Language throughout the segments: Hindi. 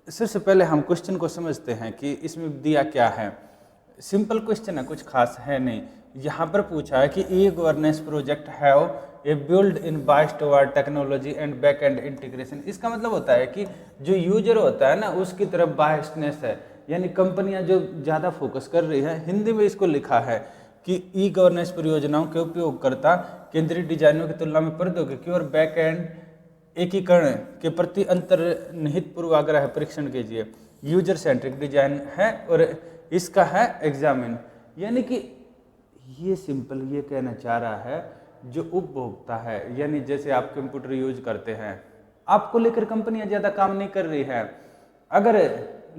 सबसे पहले हम क्वेश्चन को समझते हैं कि इसमें दिया क्या है। सिंपल क्वेश्चन है, कुछ खास है नहीं। यहाँ पर पूछा है कि e governance project have a build in bias toward technology and back and integration. इसका मतलब होता है कि जो यूजर होता है ना उसकी तरफ बायसनेस है, यानी कंपनियां जो ज़्यादा फोकस कर रही है। हिंदी में इसको लिखा है कि ई गवर्नेंस परियोजनाओं के उपयोगकर्ता केंद्रीय डिजाइनों की तुलना में प्रौद्योगिकी और बैक एंड एकीकरण के प्रति अंतर्निहित पूर्वाग्रह परीक्षण कीजिए। यूजर सेंट्रिक डिजाइन है और इसका है एग्जामिन, यानी कि ये सिंपल ये कहना चाह रहा है जो उपभोक्ता है, यानी जैसे आप कंप्यूटर यूज करते हैं, आपको लेकर कंपनियां ज़्यादा काम नहीं कर रही है। अगर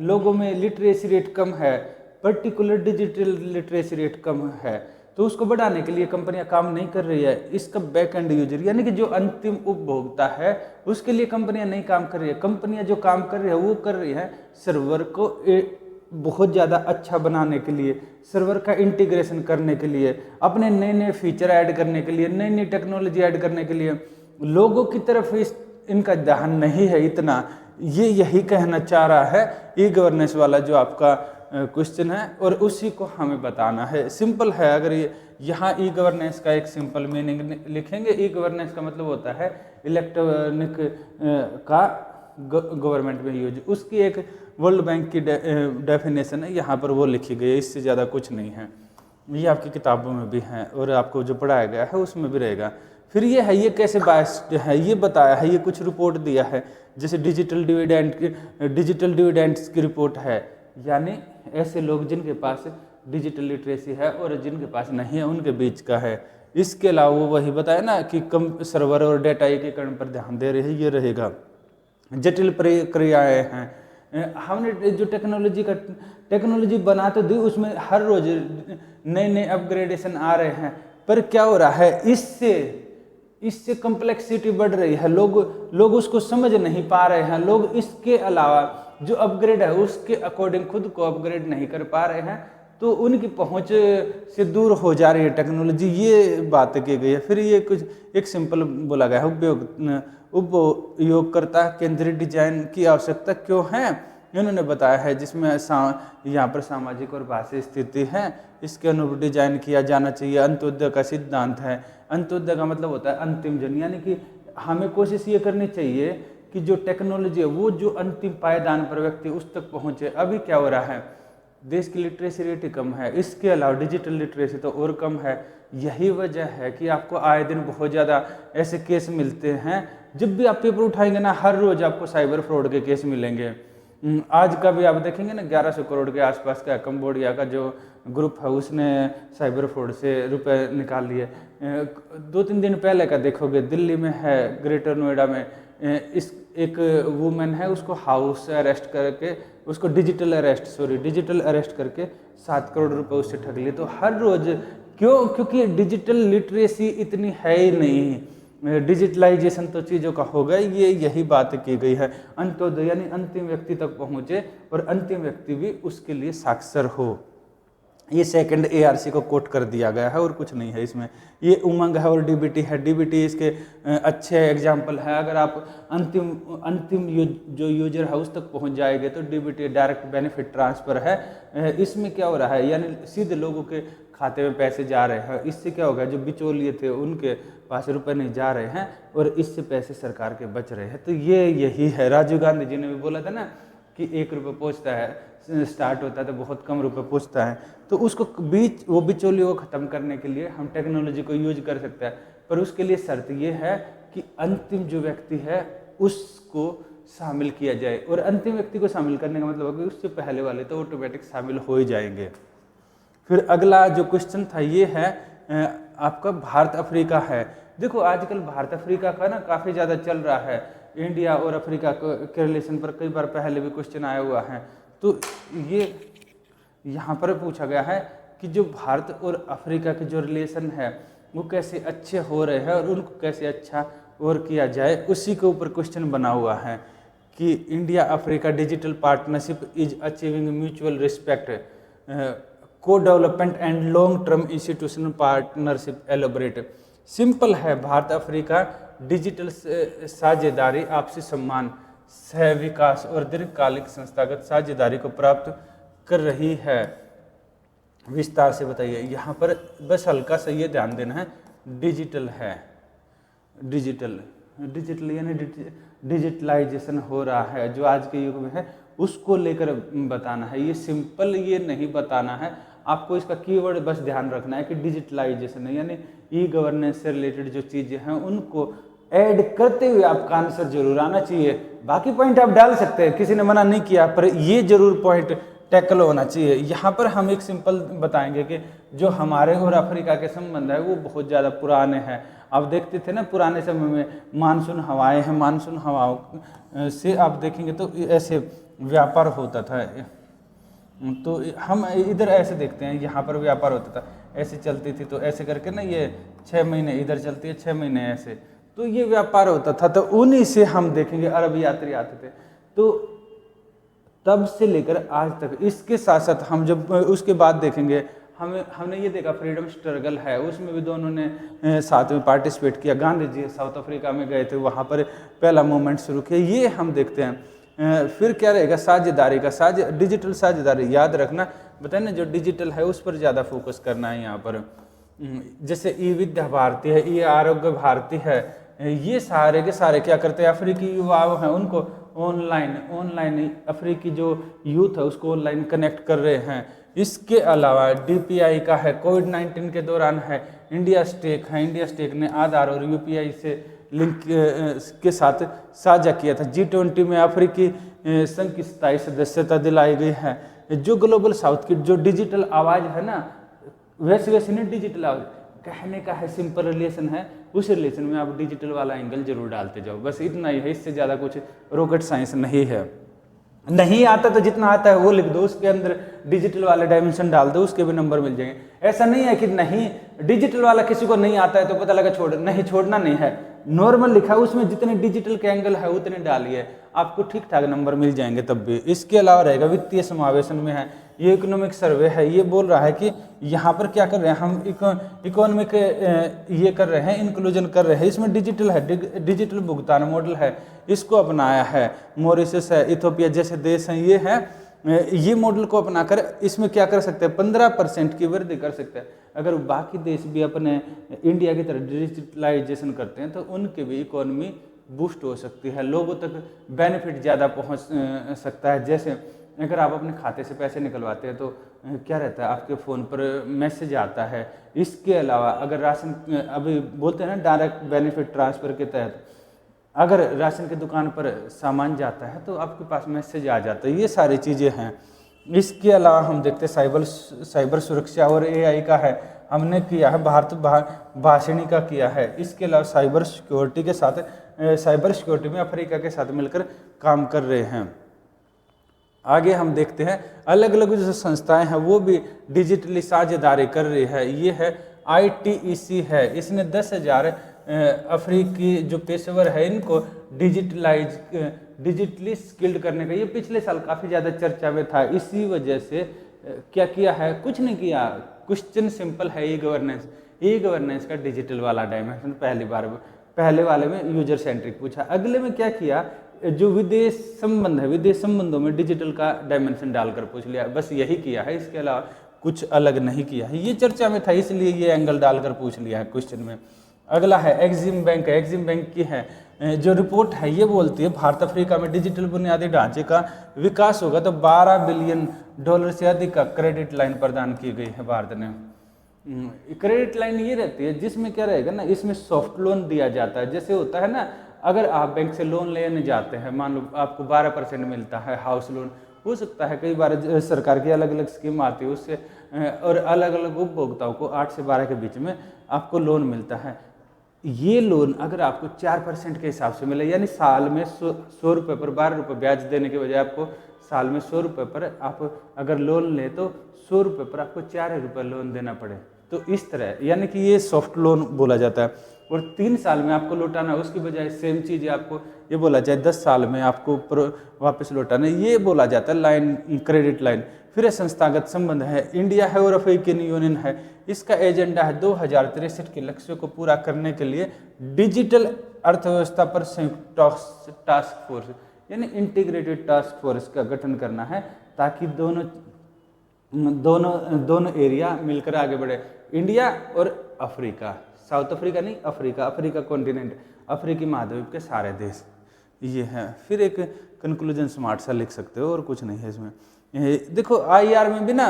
लोगों में लिटरेसी रेट कम है, पर्टिकुलर डिजिटल लिटरेसी रेट कम है, तो उसको बढ़ाने के लिए कंपनियां काम नहीं कर रही है। इसका बैक एंड यूजर यानी कि जो अंतिम उपभोक्ता है उसके लिए कंपनियां नहीं काम कर रही है। कंपनियां जो काम कर रही है वो कर रही है सर्वर को बहुत ज़्यादा अच्छा बनाने के लिए, सर्वर का इंटीग्रेशन करने के लिए, अपने नए नए फीचर ऐड करने के लिए, नई नई टेक्नोलॉजी ऐड करने के लिए। लोगों की तरफ इनका ध्यान नहीं है इतना। ये यही कहना चाह रहा है ई गवर्नेंस वाला जो आपका क्वेश्चन है, और उसी को हमें बताना है। सिंपल है। अगर ये यहाँ ई गवर्नेंस का एक सिंपल मीनिंग लिखेंगे, ई गवर्नेंस का मतलब होता है इलेक्ट्रॉनिक का गवर्नमेंट में यूज। उसकी एक वर्ल्ड बैंक की डेफिनेशन है, यहाँ पर वो लिखी गई है, इससे ज़्यादा कुछ नहीं है। ये आपकी किताबों में भी है और आपको जो पढ़ाया गया है उसमें भी रहेगा। फिर ये है, ये कैसे बायस्ड है ये बताया है, ये कुछ रिपोर्ट दिया है, जैसे डिजिटल डिविडेंड्स की रिपोर्ट है, यानी ऐसे लोग जिनके पास डिजिटल लिटरेसी है और जिनके पास नहीं है उनके बीच का है। इसके अलावा वो वही बताया ना कि कम सर्वर और डेटा एकीकरण पर ध्यान दे रहे हैं, ये रहेगा। जटिल प्रक्रियाएं हैं, हमने जो टेक्नोलॉजी बना तो दी, उसमें हर रोज नए नए अपग्रेडेशन आ रहे हैं, पर क्या हो रहा है इससे कम्प्लेक्सिटी बढ़ रही है। लोग उसको समझ नहीं पा रहे हैं। लोग इसके अलावा जो अपग्रेड है उसके अकॉर्डिंग खुद को अपग्रेड नहीं कर पा रहे हैं, तो उनकी पहुंच से दूर हो जा रही है टेक्नोलॉजी। ये बात की गई है। फिर ये कुछ एक सिंपल बोला गया है, उपयोगकर्ता केंद्रीय डिजाइन की आवश्यकता क्यों है, इन्होंने बताया है, जिसमें यहाँ पर सामाजिक और भाषाई स्थिति है, इसके अनुरूप डिजाइन किया जाना चाहिए। अंत्योदय का सिद्धांत है। अंत्योदय का मतलब होता है अंतिम जन, यानी कि हमें कोशिश ये करनी चाहिए कि जो टेक्नोलॉजी है वो जो अंतिम पायदान पर व्यक्ति उस तक पहुंचे। अभी क्या हो रहा है, देश की लिटरेसी रेट कम है, इसके अलावा डिजिटल लिटरेसी तो और कम है। यही वजह है कि आपको आए दिन बहुत ज़्यादा ऐसे केस मिलते हैं। जब भी आप पेपर उठाएंगे ना, हर रोज आपको साइबर फ्रॉड के केस मिलेंगे। आज का भी आप देखेंगे ना, 1100 करोड़ के आसपास का कंबोडिया का जो ग्रुप है उसने साइबर फ्रॉड से रुपए निकाल लिए। 2-3 दिन पहले का देखोगे, दिल्ली में है, ग्रेटर नोएडा में इस एक वुमेन है, उसको हाउस अरेस्ट करके, उसको डिजिटल अरेस्ट करके 7 करोड़ रुपए उससे ठग लिए। तो हर रोज क्यों? क्योंकि डिजिटल लिटरेसी इतनी है ही नहीं। डिजिटलाइजेशन तो चीज़ों का होगा, ये यही बात की गई है। अंत्योदय यानी अंतिम व्यक्ति तक पहुँचे और अंतिम व्यक्ति भी उसके लिए साक्षर हो। ये सेकंड ARC को कोट कर दिया गया है और कुछ नहीं है इसमें। ये उमंग है और डीबीटी है। डीबीटी इसके अच्छे एग्जाम्पल है। अगर आप अंतिम जो यूजर है उस तक पहुंच जाएंगे तो डीबीटी डायरेक्ट बेनिफिट ट्रांसफ़र है। इसमें क्या हो रहा है, यानी सीधे लोगों के खाते में पैसे जा रहे हैं। इससे क्या होगा, जो बिचौलिए थे उनके पास रुपए नहीं जा रहे हैं और इससे पैसे सरकार के बच रहे हैं। तो ये यही है। राजीव गांधी जी ने भी बोला था ना कि 1 रुपये पहुँचता है, स्टार्ट होता है तो बहुत कम रुपए पहुँचता है। तो उसको वो बिचौलियों को ख़त्म करने के लिए हम टेक्नोलॉजी को यूज कर सकते हैं, पर उसके लिए शर्त ये है कि अंतिम जो व्यक्ति है उसको शामिल किया जाए। और अंतिम व्यक्ति को शामिल करने का मतलब है कि उससे पहले वाले तो ऑटोमेटिक शामिल हो ही जाएंगे। फिर अगला जो क्वेश्चन था ये है आपका भारत अफ्रीका है। देखो आजकल भारत अफ्रीका का ना काफ़ी ज़्यादा चल रहा है। इंडिया और अफ्रीका के रिलेशन पर कई बार पहले भी क्वेश्चन आया हुआ है। तो ये यहाँ पर पूछा गया है कि जो भारत और अफ्रीका के जो रिलेशन है वो कैसे अच्छे हो रहे हैं और उनको कैसे अच्छा और किया जाए, उसी के ऊपर क्वेश्चन बना हुआ है कि India Africa digital partnership is achieving mutual respect, co development and long term institutional partnership elaborate. Simple है, भारत अफ्रीका डिजिटल साझेदारी, आपसी सम्मान, सह विकास और दीर्घकालिक संस्थागत साझेदारी को प्राप्त कर रही है। विस्तार से बताइए। यहाँ पर बस हल्का सा ये ध्यान देना है, डिजिटल है, डिजिटल यानी डिजिटलाइजेशन हो रहा है जो आज के युग में है, उसको लेकर बताना है। ये सिंपल ये नहीं बताना है, आपको इसका कीवर्ड बस ध्यान रखना है कि डिजिटलाइजेशन है, यानी ई गवर्नेंस से रिलेटेड जो चीज़ें हैं उनको ऐड करते हुए आपका आंसर जरूर आना चाहिए। बाकी पॉइंट आप डाल सकते हैं, किसी ने मना नहीं किया, पर ये जरूर पॉइंट टैकल होना चाहिए। यहाँ पर हम एक सिंपल बताएंगे कि जो हमारे और अफ्रीका के संबंध है वो बहुत ज़्यादा पुराने हैं। आप देखते थे ना पुराने समय में मानसून हवाएं हैं, मानसून हवाओं से आप देखेंगे तो ऐसे व्यापार होता था। तो हम इधर ऐसे देखते हैं, यहाँ पर व्यापार होता था, ऐसे चलती थी तो ऐसे करके ना ये 6 महीने इधर चलती है, 6 महीने ऐसे, तो ये व्यापार होता था। तो उन्हीं से हम देखेंगे अरब यात्री आते थे, तो तब से लेकर आज तक। इसके साथ साथ हम जब उसके बाद देखेंगे, हमने ये देखा फ्रीडम स्ट्रगल है, उसमें भी दोनों ने साथ में पार्टिसिपेट किया। गांधी जी साउथ अफ्रीका में गए थे, वहाँ पर पहला मूवमेंट शुरू किया, ये हम देखते हैं। फिर क्या रहेगा, साझेदारी का डिजिटल साझेदारी। याद रखना, बताए ना जो डिजिटल है उस पर ज़्यादा फोकस करना है यहाँ पर। जैसे ई विद्या भारती है, ई आरोग्य भारती है, ये सारे के सारे क्या करते हैं, अफ्रीकी युवा हैं उनको ऑनलाइन अफ्रीकी जो यूथ है उसको ऑनलाइन कनेक्ट कर रहे हैं। इसके अलावा डीपीआई का है, कोविड-19 के दौरान है, इंडिया स्टेक है, इंडिया स्टेक ने आधार और यूपीआई से लिंक के साथ साझा किया था। G20 में अफ्रीकी संघ की 27 सदस्यता दिलाई गई है। जो ग्लोबल साउथ की जो डिजिटल आवाज़ है ना, वैसे नहीं डिजिटल आवाज़ कहने का है, सिंपल रिलेशन है, उस रिलेशन में आप डिजिटल वाला एंगल जरूर डालते जाओ, बस इतना ही है, इससे ज़्यादा कुछ रॉकेट साइंस नहीं है। नहीं आता तो जितना आता है वो लिख दो, उसके अंदर डिजिटल वाले डायमेंशन डाल दो, उसके भी नंबर मिल जाएंगे। ऐसा नहीं है कि नहीं डिजिटल वाला किसी को नहीं आता है तो पता लगा छोड़ना नहीं है, नॉर्मल लिखा है उसमें जितने डिजिटल के एंगल है उतने डालिए, आपको ठीक ठाक नंबर मिल जाएंगे तब भी। इसके अलावा रहेगा वित्तीय समावेशन में है, ये इकोनॉमिक सर्वे है, ये बोल रहा है कि यहाँ पर क्या कर रहे हैं हम, इकोनॉमिक ये कर रहे हैं, इंक्लूजन कर रहे हैं। इसमें डिजिटल है, डिजिटल भुगतान मॉडल है, इसको अपनाया है। मॉरिशस है, इथोपिया जैसे देश हैं, ये है, ये मॉडल को अपनाकर इसमें क्या कर सकते हैं, 15% की वृद्धि कर सकते हैं। अगर बाकी देश भी अपने इंडिया की तरह डिजिटलाइजेशन करते हैं तो उनके भी इकोनॉमी बूस्ट हो सकती है, लोगों तक बेनिफिट ज़्यादा पहुंच सकता है। जैसे अगर आप अपने खाते से पैसे निकलवाते हैं तो क्या रहता है, आपके फ़ोन पर मैसेज आता है। इसके अलावा अगर राशन, अभी बोलते हैं ना डायरेक्ट बेनिफिट ट्रांसफ़र के तहत, अगर राशन की दुकान पर सामान जाता है तो आपके पास मैसेज आ जाता है, ये सारी चीज़ें हैं। इसके अलावा हम देखते हैं साइबर सुरक्षा और एआई का है, हमने किया है, भारत भाषिणी का किया है। इसके अलावा साइबर सिक्योरिटी के साथ, साइबर सिक्योरिटी में अफ्रीका के साथ मिलकर काम कर रहे हैं। आगे हम देखते हैं अलग अलग जो संस्थाएं हैं वो भी डिजिटली साझेदारी कर रही है। ये है ITEC है, इसने 10,000 अफ्रीकी जो पेशेवर है इनको डिजिटली स्किल्ड करने का, ये पिछले साल काफ़ी ज़्यादा चर्चा में था। इसी वजह से क्या किया है, कुछ नहीं किया, क्वेश्चन सिंपल है, ई गवर्नेंस का डिजिटल वाला डायमेंशन पहले वाले में यूजर सेंट्रिक पूछा, अगले में क्या किया, जो विदेश संबंध है, विदेश संबंधों में डिजिटल का डायमेंशन डालकर पूछ लिया, बस यही किया है, इसके अलावा कुछ अलग नहीं किया है। ये चर्चा में था इसलिए ये एंगल डालकर पूछ लिया है क्वेश्चन में। अगला है एक्सिम बैंक है, एक्सिम बैंक की है जो रिपोर्ट है ये बोलती है भारत अफ्रीका में डिजिटल बुनियादी ढांचे का विकास होगा तो $12 बिलियन से अधिक का क्रेडिट लाइन प्रदान की गई है भारत ने। क्रेडिट लाइन ये रहती है जिसमें क्या रहेगा ना, इसमें सॉफ्ट लोन दिया जाता है। जैसे होता है ना, अगर आप बैंक से लोन लेने जाते हैं, मान लो आपको 12% मिलता है, हाउस लोन हो सकता है, कई बार सरकार की अलग अलग स्कीम आती है उससे, और अलग अलग उपभोक्ताओं को 8 से 12 के बीच में आपको लोन मिलता है। ये लोन अगर आपको 4% के हिसाब से मिले, यानी साल में 100 रुपये पर 12 रुपये ब्याज देने के बजाय आपको साल में 100 रुपये पर आप अगर लोन ले तो 100 रुपये पर आपको 4 रुपये लोन देना पड़े, तो इस तरह यानी कि ये सॉफ्ट लोन बोला जाता है। और 3 साल में आपको लौटाना, उसकी बजाय सेम चीज़ आपको ये बोला जाए 10 साल में आपको वापस लौटाना, ये बोला जाता है लाइन, क्रेडिट लाइन। फिर संस्थागत संबंध है, इंडिया है और अफ्रीकन यूनियन है, इसका एजेंडा है 2063 के लक्ष्यों को पूरा करने के लिए डिजिटल अर्थव्यवस्था पर संयुक्त टास्क फोर्स, यानी इंटीग्रेटेड टास्क फोर्स का गठन करना है, ताकि दोनों दोनों दोनों एरिया मिलकर आगे बढ़े। इंडिया और अफ्रीका, साउथ अफ्रीका नहीं, अफ्रीका, अफ्रीका कॉन्टिनेंट, अफ्रीकी महाद्वीप के सारे देश ये हैं। फिर एक कंक्लूजन स्मार्ट सा लिख सकते हो, और कुछ नहीं है इसमें। देखो IR में भी ना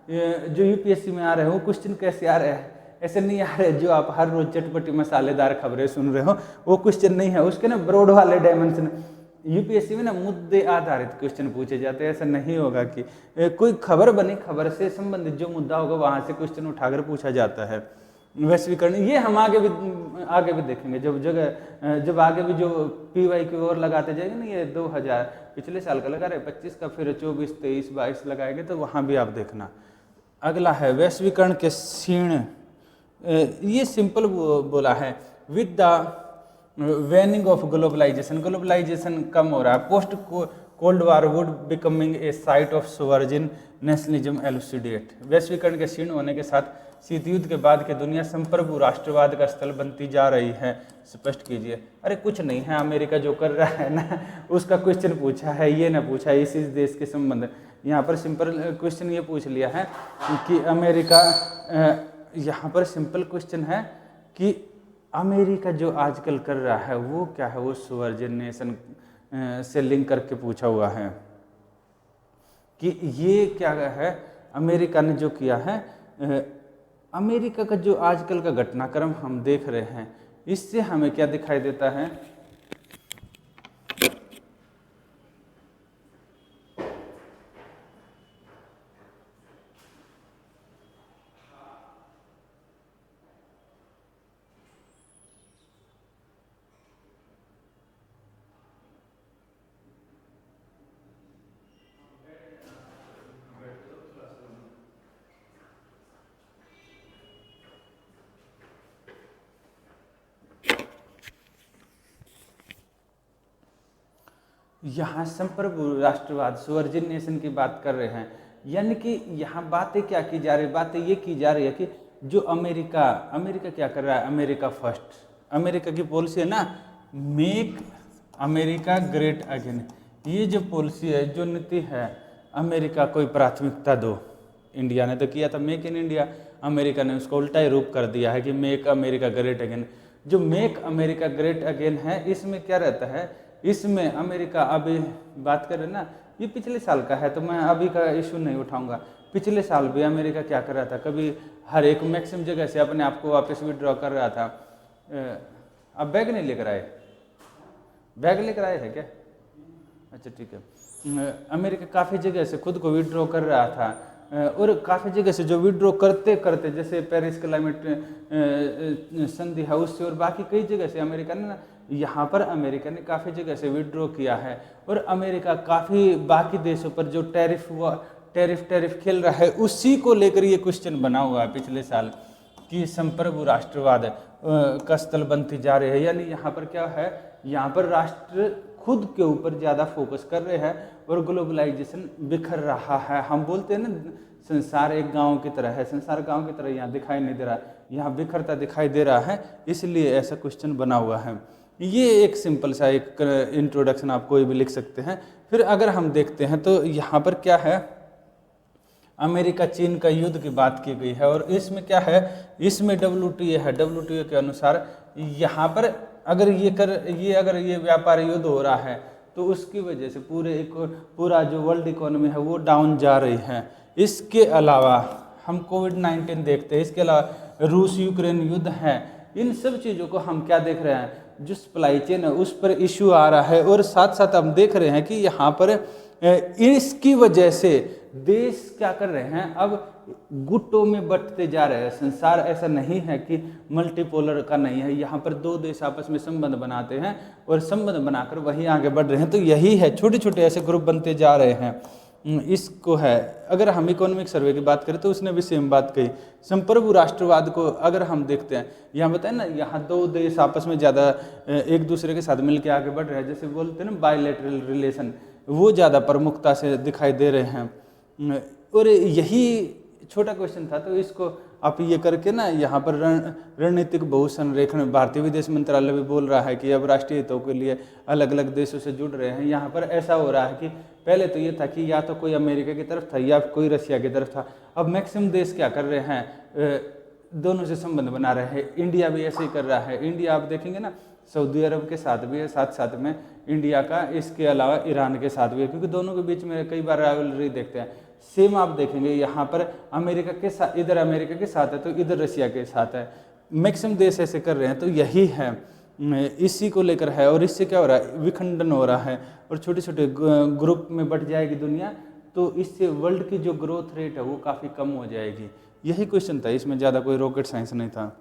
जो UPSC में आ रहे हो वो क्वेश्चन कैसे आ रहे हैं, ऐसे नहीं आ रहे जो आप हर रोज चटपटी मसालेदार खबरें सुन रहे हो, वो क्वेश्चन नहीं है। उसके ना ब्रॉड वाले डायमेंशन, UPSC में ना मुद्दे आधारित क्वेश्चन पूछे जाते हैं। ऐसा नहीं होगा कि कोई खबर बनी, खबर से संबंधित जो मुद्दा होगा वहां से क्वेश्चन उठाकर पूछा जाता है। वैश्वीकरण ये हम आगे भी देखेंगे, जब आगे भी जो PY की ओर लगाते जाएंगे ना, ये 2000 पिछले साल का लगा रहे, 25 का, फिर 24, 23, 22 लगाएंगे, तो वहाँ भी आप देखना। अगला है वैश्वीकरण के क्षीण। ये सिंपल बोला है, with the waning of globalisation, globalisation कम हो रहा है, post cold war world becoming a site of sovereign nationalism elucidate. वैश्वीकरण के क्षीण होने के साथ शीत युद्ध के बाद की दुनिया संप्रभु राष्ट्रवाद का स्थल बनती जा रही है, स्पष्ट कीजिए। अरे कुछ नहीं है, अमेरिका जो कर रहा है ना उसका क्वेश्चन पूछा है, ये ना पूछा है इस देश के संबंध। यहाँ पर सिंपल क्वेश्चन ये पूछ लिया है कि अमेरिका, यहाँ पर सिंपल क्वेश्चन है कि अमेरिका जो आजकल कर रहा है वो क्या है, वो सोवर्जिन नेशन से लिंक करके पूछा हुआ है कि ये क्या है अमेरिका ने जो किया है। अमेरिका का जो आजकल का घटनाक्रम हम देख रहे हैं, इससे हमें क्या दिखाई देता है, यहाँ संप्रभु राष्ट्रवाद सोवर्जिन नेशन की बात कर रहे हैं। यानी कि यहाँ बातें क्या की जा रही, बातें ये की जा रही है कि जो अमेरिका क्या कर रहा है, अमेरिका फर्स्ट, अमेरिका की पॉलिसी है ना, मेक अमेरिका ग्रेट अगेन। ये जो पॉलिसी है, जो नीति है, अमेरिका को प्राथमिकता दो। इंडिया ने तो किया था मेक इन इंडिया, अमेरिका ने उसको उल्टा ही रूप कर दिया है कि मेक अमेरिका ग्रेट अगेन। जो मेक अमेरिका ग्रेट अगेन है, इसमें क्या रहता है, इसमें अमेरिका, अभी बात करें ना, ये पिछले साल का है तो मैं अभी का इशू नहीं उठाऊंगा। पिछले साल भी अमेरिका क्या कर रहा था, कभी हर एक मैक्सिमम जगह से अपने आप को वापस विड्रॉ कर रहा था। अब बैग नहीं लेकर आए, बैग लेकर आए है क्या, अच्छा ठीक है। अमेरिका काफ़ी जगह से खुद को विड्रॉ कर रहा था, और काफ़ी जगह से जो विड्रॉ करते करते, जैसे पेरिस क्लाइमेट संधि है उससे, और बाकी कई जगह से अमेरिका ने ना, यहाँ पर अमेरिका ने काफ़ी जगह से विड्रॉ किया है। और अमेरिका काफ़ी बाकी देशों पर जो टैरिफ खेल रहा है, उसी को लेकर ये क्वेश्चन बना हुआ है पिछले साल कि संप्रभु राष्ट्रवाद का स्थल बनती जा रही है। यानी यहाँ पर क्या है, यहाँ पर राष्ट्र खुद के ऊपर ज़्यादा फोकस कर रहे हैं और ग्लोबलाइजेशन बिखर रहा है। हम बोलते हैं ना, संसार एक गांव की तरह है, संसार गांव की तरह यहाँ दिखाई नहीं दे रहा, यहाँ बिखरता दिखाई दे रहा है, इसलिए ऐसा क्वेश्चन बना हुआ है। ये एक सिंपल सा एक इंट्रोडक्शन आप कोई भी लिख सकते हैं। फिर अगर हम देखते हैं तो यहाँ पर क्या है, अमेरिका चीन का युद्ध की बात की गई है, और इसमें क्या है, इसमें WTO है। WTO के अनुसार यहाँ पर अगर ये व्यापार युद्ध हो रहा है तो उसकी वजह से पूरा जो वर्ल्ड इकोनॉमी है वो डाउन जा रही है। इसके अलावा हम कोविड-19 देखते हैं, इसके अलावा रूस यूक्रेन युद्ध है। इन सब चीज़ों को हम क्या देख रहे हैं, जो सप्लाई चेन है उस पर इशू आ रहा है, और साथ साथ हम देख रहे हैं कि यहाँ पर इसकी वजह से देश क्या कर रहे हैं, अब गुटों में बंटते जा रहे हैं। संसार ऐसा नहीं है कि मल्टीपोलर का नहीं है, यहाँ पर दो देश आपस में संबंध बनाते हैं और संबंध बनाकर वही आगे बढ़ रहे हैं। तो यही है, छोटे छोटे ऐसे ग्रुप बनते जा रहे हैं, इसको है। अगर हम इकोनॉमिक सर्वे की बात करें तो उसने भी सेम बात कही। संप्रभु राष्ट्रवाद को अगर हम देखते हैं, यहाँ बताएं ना, यहाँ दो देश आपस में ज़्यादा एक दूसरे के साथ मिलकर आगे बढ़ रहे हैं, जैसे बोलते हैं ना बायलैटरल रिलेशन, वो ज़्यादा प्रमुखता से दिखाई दे रहे हैं। और यही छोटा क्वेश्चन था, तो इसको आप ये करके ना यहाँ पर रणनीतिक बहुसंरेखण, भारतीय विदेश मंत्रालय भी बोल रहा है कि अब राष्ट्रीय हितों के लिए अलग अलग देशों से जुड़ रहे हैं। यहाँ पर ऐसा हो रहा है कि पहले तो ये था कि या तो कोई अमेरिका की तरफ था या कोई रशिया की तरफ था, अब मैक्सिमम देश क्या कर रहे हैं, दोनों से संबंध बना रहे हैं। इंडिया भी ऐसे ही कर रहा है। इंडिया आप देखेंगे ना सऊदी अरब के साथ भी है, साथ साथ में इंडिया का, इसके अलावा ईरान के साथ भी है, क्योंकि दोनों के बीच में कई बार राइवलरी देखते हैं। सेम आप देखेंगे यहाँ पर अमेरिका के साथ, इधर अमेरिका के साथ है तो इधर रशिया के साथ है। मैक्सिमम देश ऐसे कर रहे हैं, तो यही है, इसी को लेकर है। और इससे क्या हो रहा है, विखंडन हो रहा है और छोटे छोटे ग्रुप में बट जाएगी दुनिया, तो इससे वर्ल्ड की जो ग्रोथ रेट है वो काफ़ी कम हो जाएगी। यही क्वेश्चन था, इसमें ज़्यादा कोई रॉकेट साइंस नहीं था।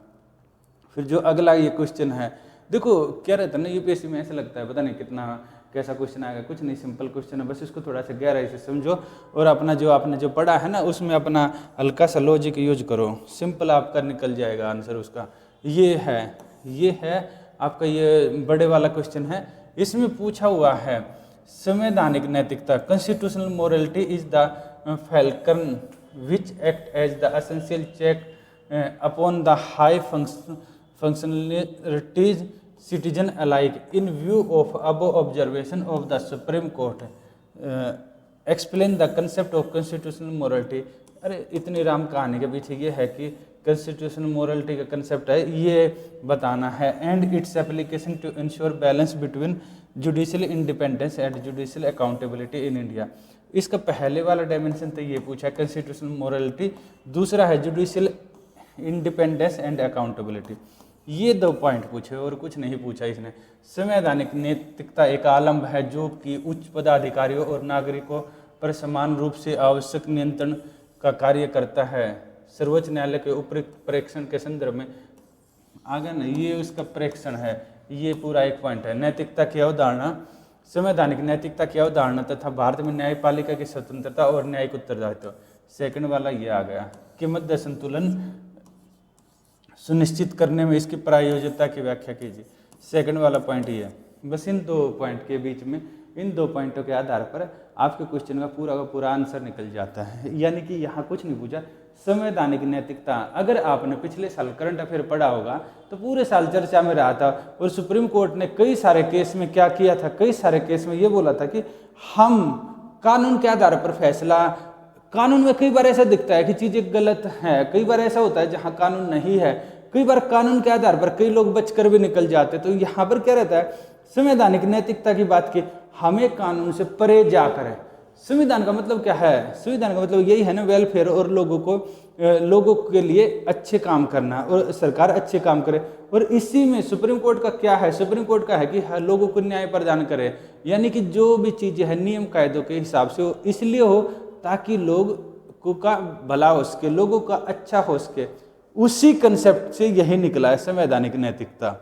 फिर जो अगला ये क्वेश्चन है, देखो क्या रहता है ना यूपीएससी में, ऐसा लगता है पता नहीं कितना कैसा क्वेश्चन आएगा, कुछ नहीं, सिंपल क्वेश्चन है, बस इसको थोड़ा सा गहराई से समझो और अपना जो आपने जो पढ़ा है ना उसमें अपना हल्का सा लॉजिक यूज करो, सिंपल आपका निकल जाएगा आंसर उसका। ये है आपका ये बड़े वाला क्वेश्चन है। इसमें पूछा हुआ है संवैधानिक नैतिकता, constitutional morality is the fulcrum which act as the essential check upon the high functionalities citizen alike in view of above observation of the Supreme Court. Explain the concept of constitutional morality. अरे इतनी राम कहानी के पीछे ये है कि constitutional morality का कंसेप्ट है, ये बताना है, and its application to ensure balance between judicial independence and judicial accountability in India. इसका पहले वाला डायमेंशन तो ये पूछा है constitutional morality, दूसरा है judicial independence and accountability। ये 2 पॉइंट पूछे और कुछ नहीं पूछा इसने। संवैधानिक नैतिकता एक आलम है जो कि उच्च पदाधिकारियों और नागरिकों पर समान रूप से आवश्यक नियंत्रण का कार्य करता है। सर्वोच्च न्यायालय के उपयुक्त प्रेक्षण के संदर्भ में आगे ना, ये उसका प्रेक्षण है, ये पूरा एक पॉइंट है। नैतिकता की अवधारणा, संवैधानिक नैतिकता की अवधारणा तथा भारत में न्यायपालिका की स्वतंत्रता और न्यायिक उत्तरदायित्व। सेकंड वाला ये आ गया कि मध्य संतुलन सुनिश्चित करने में इसकी प्रायोज्यता की व्याख्या कीजिए। सेकंड वाला पॉइंट ये है। बस इन 2 पॉइंट के बीच में, इन 2 पॉइंटों के आधार पर आपके क्वेश्चन का पूरा आंसर निकल जाता है। यानी कि यहाँ कुछ नहीं पूछा, संवैधानिक नैतिकता। अगर आपने पिछले साल करंट अफेयर पढ़ा होगा तो पूरे साल चर्चा में रहा था, और सुप्रीम कोर्ट ने कई सारे केस में क्या किया था, कई सारे केस में ये बोला था कि हम कानून के आधार पर फैसला, कानून में कई बार ऐसा दिखता है कि चीज़ें गलत हैं, कई बार ऐसा होता है जहाँ कानून नहीं है, कई बार कानून के आधार पर कई लोग बचकर भी निकल जाते। तो यहाँ पर क्या रहता है, संवैधानिक नैतिकता की बात की, हमें कानून से परे जाकर है। संविधान का मतलब क्या है, संविधान का मतलब यही है ना, वेलफेयर और लोगों के लिए अच्छे काम करना और सरकार अच्छे काम करे। और इसी में सुप्रीम कोर्ट का क्या है, सुप्रीम कोर्ट का है कि लोगों को न्याय प्रदान करे, यानी कि जो भी चीज़ें हैं नियम कायदों के हिसाब से हो, इसलिए हो ताकि लोगों का भला हो सके, लोगों का अच्छा हो सके। उसी कंसेप्ट से यही निकला है संवैधानिक नैतिकता।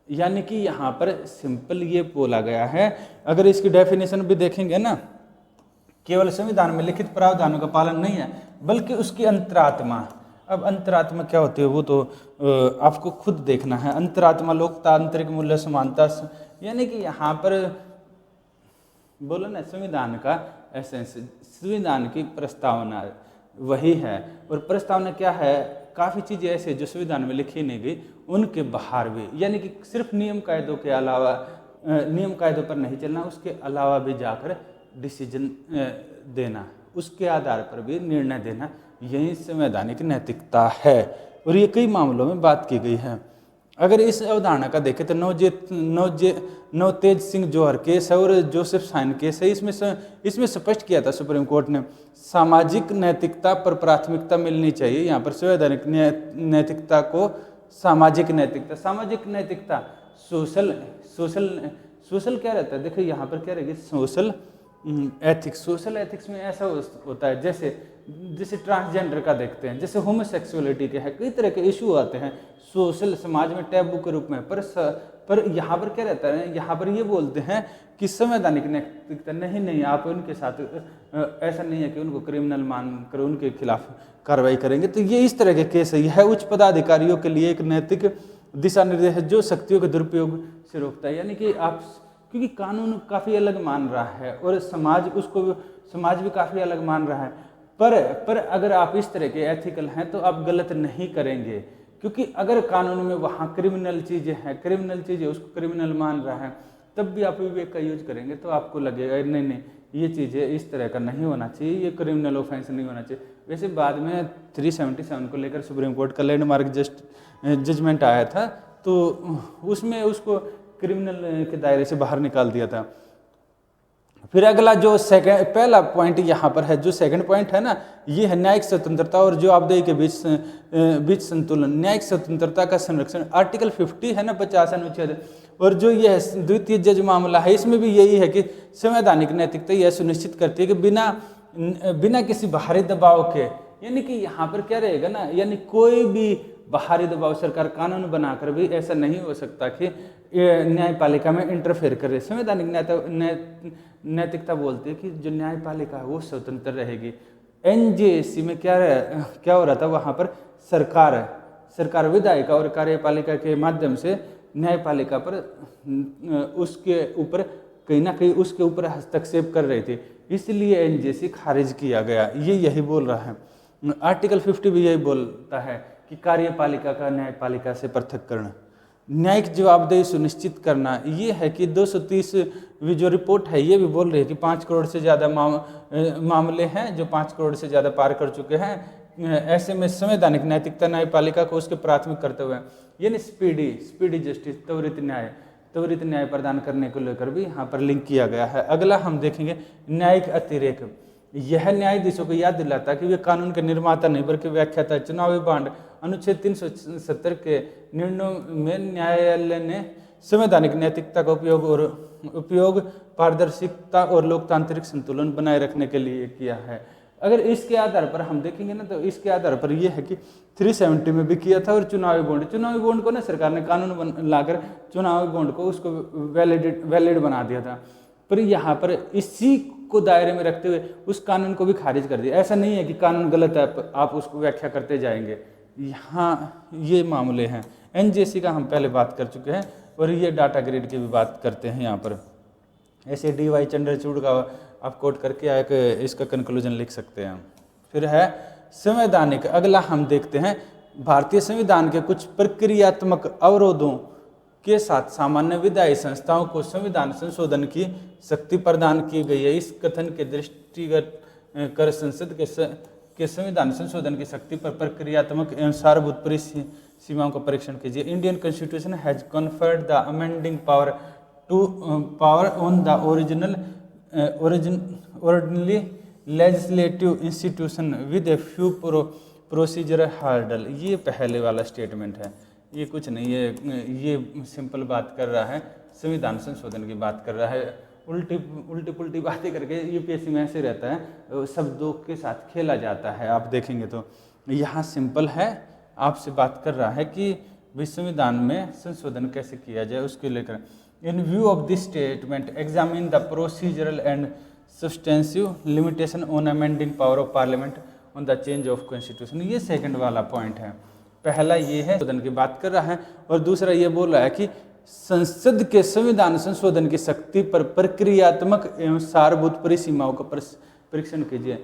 यानी कि यहाँ पर सिंपल ये बोला गया है, अगर इसकी डेफिनेशन भी देखेंगे ना, केवल संविधान में लिखित प्रावधानों का पालन नहीं है बल्कि उसकी अंतरात्मा। अब अंतरात्मा क्या होती है वो तो आपको खुद देखना है। अंतरात्मा लोकतांत्रिक मूल्य समानता, यानी कि यहाँ पर बोलो ना संविधान का एसेंस, संविधान की प्रस्तावना वही है। और प्रस्तावना क्या है, काफ़ी चीज़ें ऐसे जो संविधान में लिखी नहीं गई उनके बाहर भी, यानी कि सिर्फ नियम कायदों के अलावा, नियम कायदों पर नहीं चलना, उसके अलावा भी जाकर डिसीजन देना, उसके आधार पर भी निर्णय देना, यही संवैधानिक नैतिकता है। और ये कई मामलों में बात की गई है। अगर इस अवधारणा का देखें तो नवतेज सिंह जौहर केस है और जोसेफ साइन केस है। इसमें स्पष्ट किया था सुप्रीम कोर्ट ने, सामाजिक नैतिकता पर प्राथमिकता मिलनी चाहिए। यहाँ पर संवैधानिक नैतिकता को सामाजिक नैतिकता सोशल क्या रहता है, देखिए यहाँ पर क्या रहेगी, सोशल एथिक्स में ऐसा होता है जैसे ट्रांसजेंडर का देखते हैं, जैसे होमोसेक्सुअलिटी के है, कई तरह के इशू आते हैं सोशल समाज में टैबू के रूप में। पर यहाँ पर क्या रहता है, यहाँ पर ये बोलते हैं कि संवैधानिक नैतिकता नहीं, आप उनके साथ ऐसा नहीं है कि उनको क्रिमिनल मानकर उनके खिलाफ कार्रवाई करेंगे। तो ये इस तरह के केस है। यह उच्च पदाधिकारियों के लिए एक नैतिक दिशा निर्देश है जो शक्तियों के दुरुपयोग से रोकता है। यानी कि आप, क्योंकि कानून काफ़ी अलग मान रहा है और समाज भी काफ़ी अलग मान रहा है, पर अगर आप इस तरह के एथिकल हैं तो आप गलत नहीं करेंगे, क्योंकि अगर कानून में वहाँ क्रिमिनल चीज़ें हैं, क्रिमिनल चीज़ें उसको क्रिमिनल मान रहा है, तब भी आप विवेक का यूज करेंगे तो आपको लगेगा नहीं नहीं ये चीज़ें इस तरह का नहीं होना चाहिए, ये क्रिमिनल ऑफेंस नहीं होना चाहिए। वैसे बाद में 377 को लेकर सुप्रीम कोर्ट का लैंडमार्क जजमेंट आया था, तो उसमें उसको क्रिमिनल के दायरे से बाहर निकाल दिया था। फिर अगला जो पहला पॉइंट यहाँ पर है, जो सेकंड पॉइंट है ना, ये है न्यायिक स्वतंत्रता और जवाबदेही के बीच संतुलन। न्यायिक स्वतंत्रता का संरक्षण, आर्टिकल 50 है ना 50 अनुच्छेद, और जो ये द्वितीय जज मामला है इसमें भी यही है कि संवैधानिक नैतिकता यह सुनिश्चित करती है कि बिना किसी बाहरी दबाव के, यानी कि यहाँ पर क्या रहेगा ना, यानी कोई भी बाहरी दबाव, सरकार कानून बनाकर भी ऐसा नहीं हो सकता कि न्यायपालिका में इंटरफेयर करे। संवैधानिक नैतिकता बोलती है कि जो न्यायपालिका है वो स्वतंत्र रहेगी। एनजेसी में क्या हो रहा था, वहाँ पर सरकार विधायिका और कार्यपालिका के माध्यम से न्यायपालिका पर उसके ऊपर कहीं ना कहीं उसके ऊपर हस्तक्षेप कर रही थी, इसलिए एनजेसी खारिज किया गया। यही बोल रहा है। आर्टिकल 50 भी यही बोलता है कि कार्यपालिका का न्यायपालिका से पृथक्करण, न्यायिक जवाबदेही सुनिश्चित करना। ये है कि 230वीं जो रिपोर्ट है ये भी बोल रही है कि 5 करोड़ से ज़्यादा मामले हैं जो 5 करोड़ से ज़्यादा पार कर चुके हैं। ऐसे में संवैधानिक नैतिकता न्यायपालिका को उसके प्राथमिक कर्तव्य है, यानी स्पीडी जस्टिस, त्वरित न्याय प्रदान करने को लेकर भी यहाँ पर लिंक किया गया है। अगला हम देखेंगे न्यायिक अतिरेक। यह न्यायाधीशों को याद दिलाता है कि वे कानून के निर्माता नहीं बल्कि व्याख्याता है। चुनावी बांड, अनुच्छेद 370 के निर्णयों में न्यायालय ने संवैधानिक नैतिकता का उपयोग पारदर्शिता और लोकतांत्रिक संतुलन बनाए रखने के लिए किया है। अगर इसके आधार पर हम देखेंगे ना, तो इसके आधार पर यह है कि 370 में भी किया था। और चुनावी बॉन्ड को ना सरकार ने कानून लाकर चुनावी बॉन्ड को उसको वैलिड बना दिया था, पर यहाँ पर इसी को दायरे में रखते हुए उस कानून को भी खारिज कर दिया। ऐसा नहीं है कि कानून गलत है आप उसको व्याख्या करते जाएंगे। यहाँ ये मामले हैं। एनजेसी का हम पहले बात कर चुके हैं, और ये डाटा ग्रिड की भी बात करते हैं यहाँ पर। ऐसे DY चंद्रचूड़ का आप कोट करके एक इसका कंक्लूजन लिख सकते हैं। फिर है संवैधानिक। अगला हम देखते हैं भारतीय संविधान के कुछ प्रक्रियात्मक अवरोधों के साथ सामान्य विधायी संस्थाओं को संविधान संशोधन की शक्ति प्रदान की गई है। इस कथन के दृष्टिगत कर संसद के संविधान संशोधन की शक्ति पर प्रक्रियात्मक एवं सारभूत सीमाओं का परीक्षण कीजिए। Indian constitution has conferred the amending power on the originally legislative institution with a few procedural hurdle. ये पहले वाला स्टेटमेंट है, ये कुछ नहीं है, ये सिंपल बात कर रहा है, संविधान संशोधन की बात कर रहा है। उल्टी पुल्टी बातें करके यूपीएससी में ऐसे रहता है, शब्दों के साथ खेला जाता है। आप देखेंगे तो यहाँ सिंपल है, आपसे बात कर रहा है कि संविधान में संशोधन कैसे किया जाए उसके लेकर। इन view of this statement examine the procedural and substantive limitation on amending power of parliament on the change of constitution. ये सेकंड वाला पॉइंट है। पहला ये है संशोधन की बात कर रहा है, और दूसरा ये बोल रहा है कि संसद के संविधान संशोधन की शक्ति पर प्रक्रियात्मक एवं सारभूत परिसीमाओं का परीक्षण कीजिए।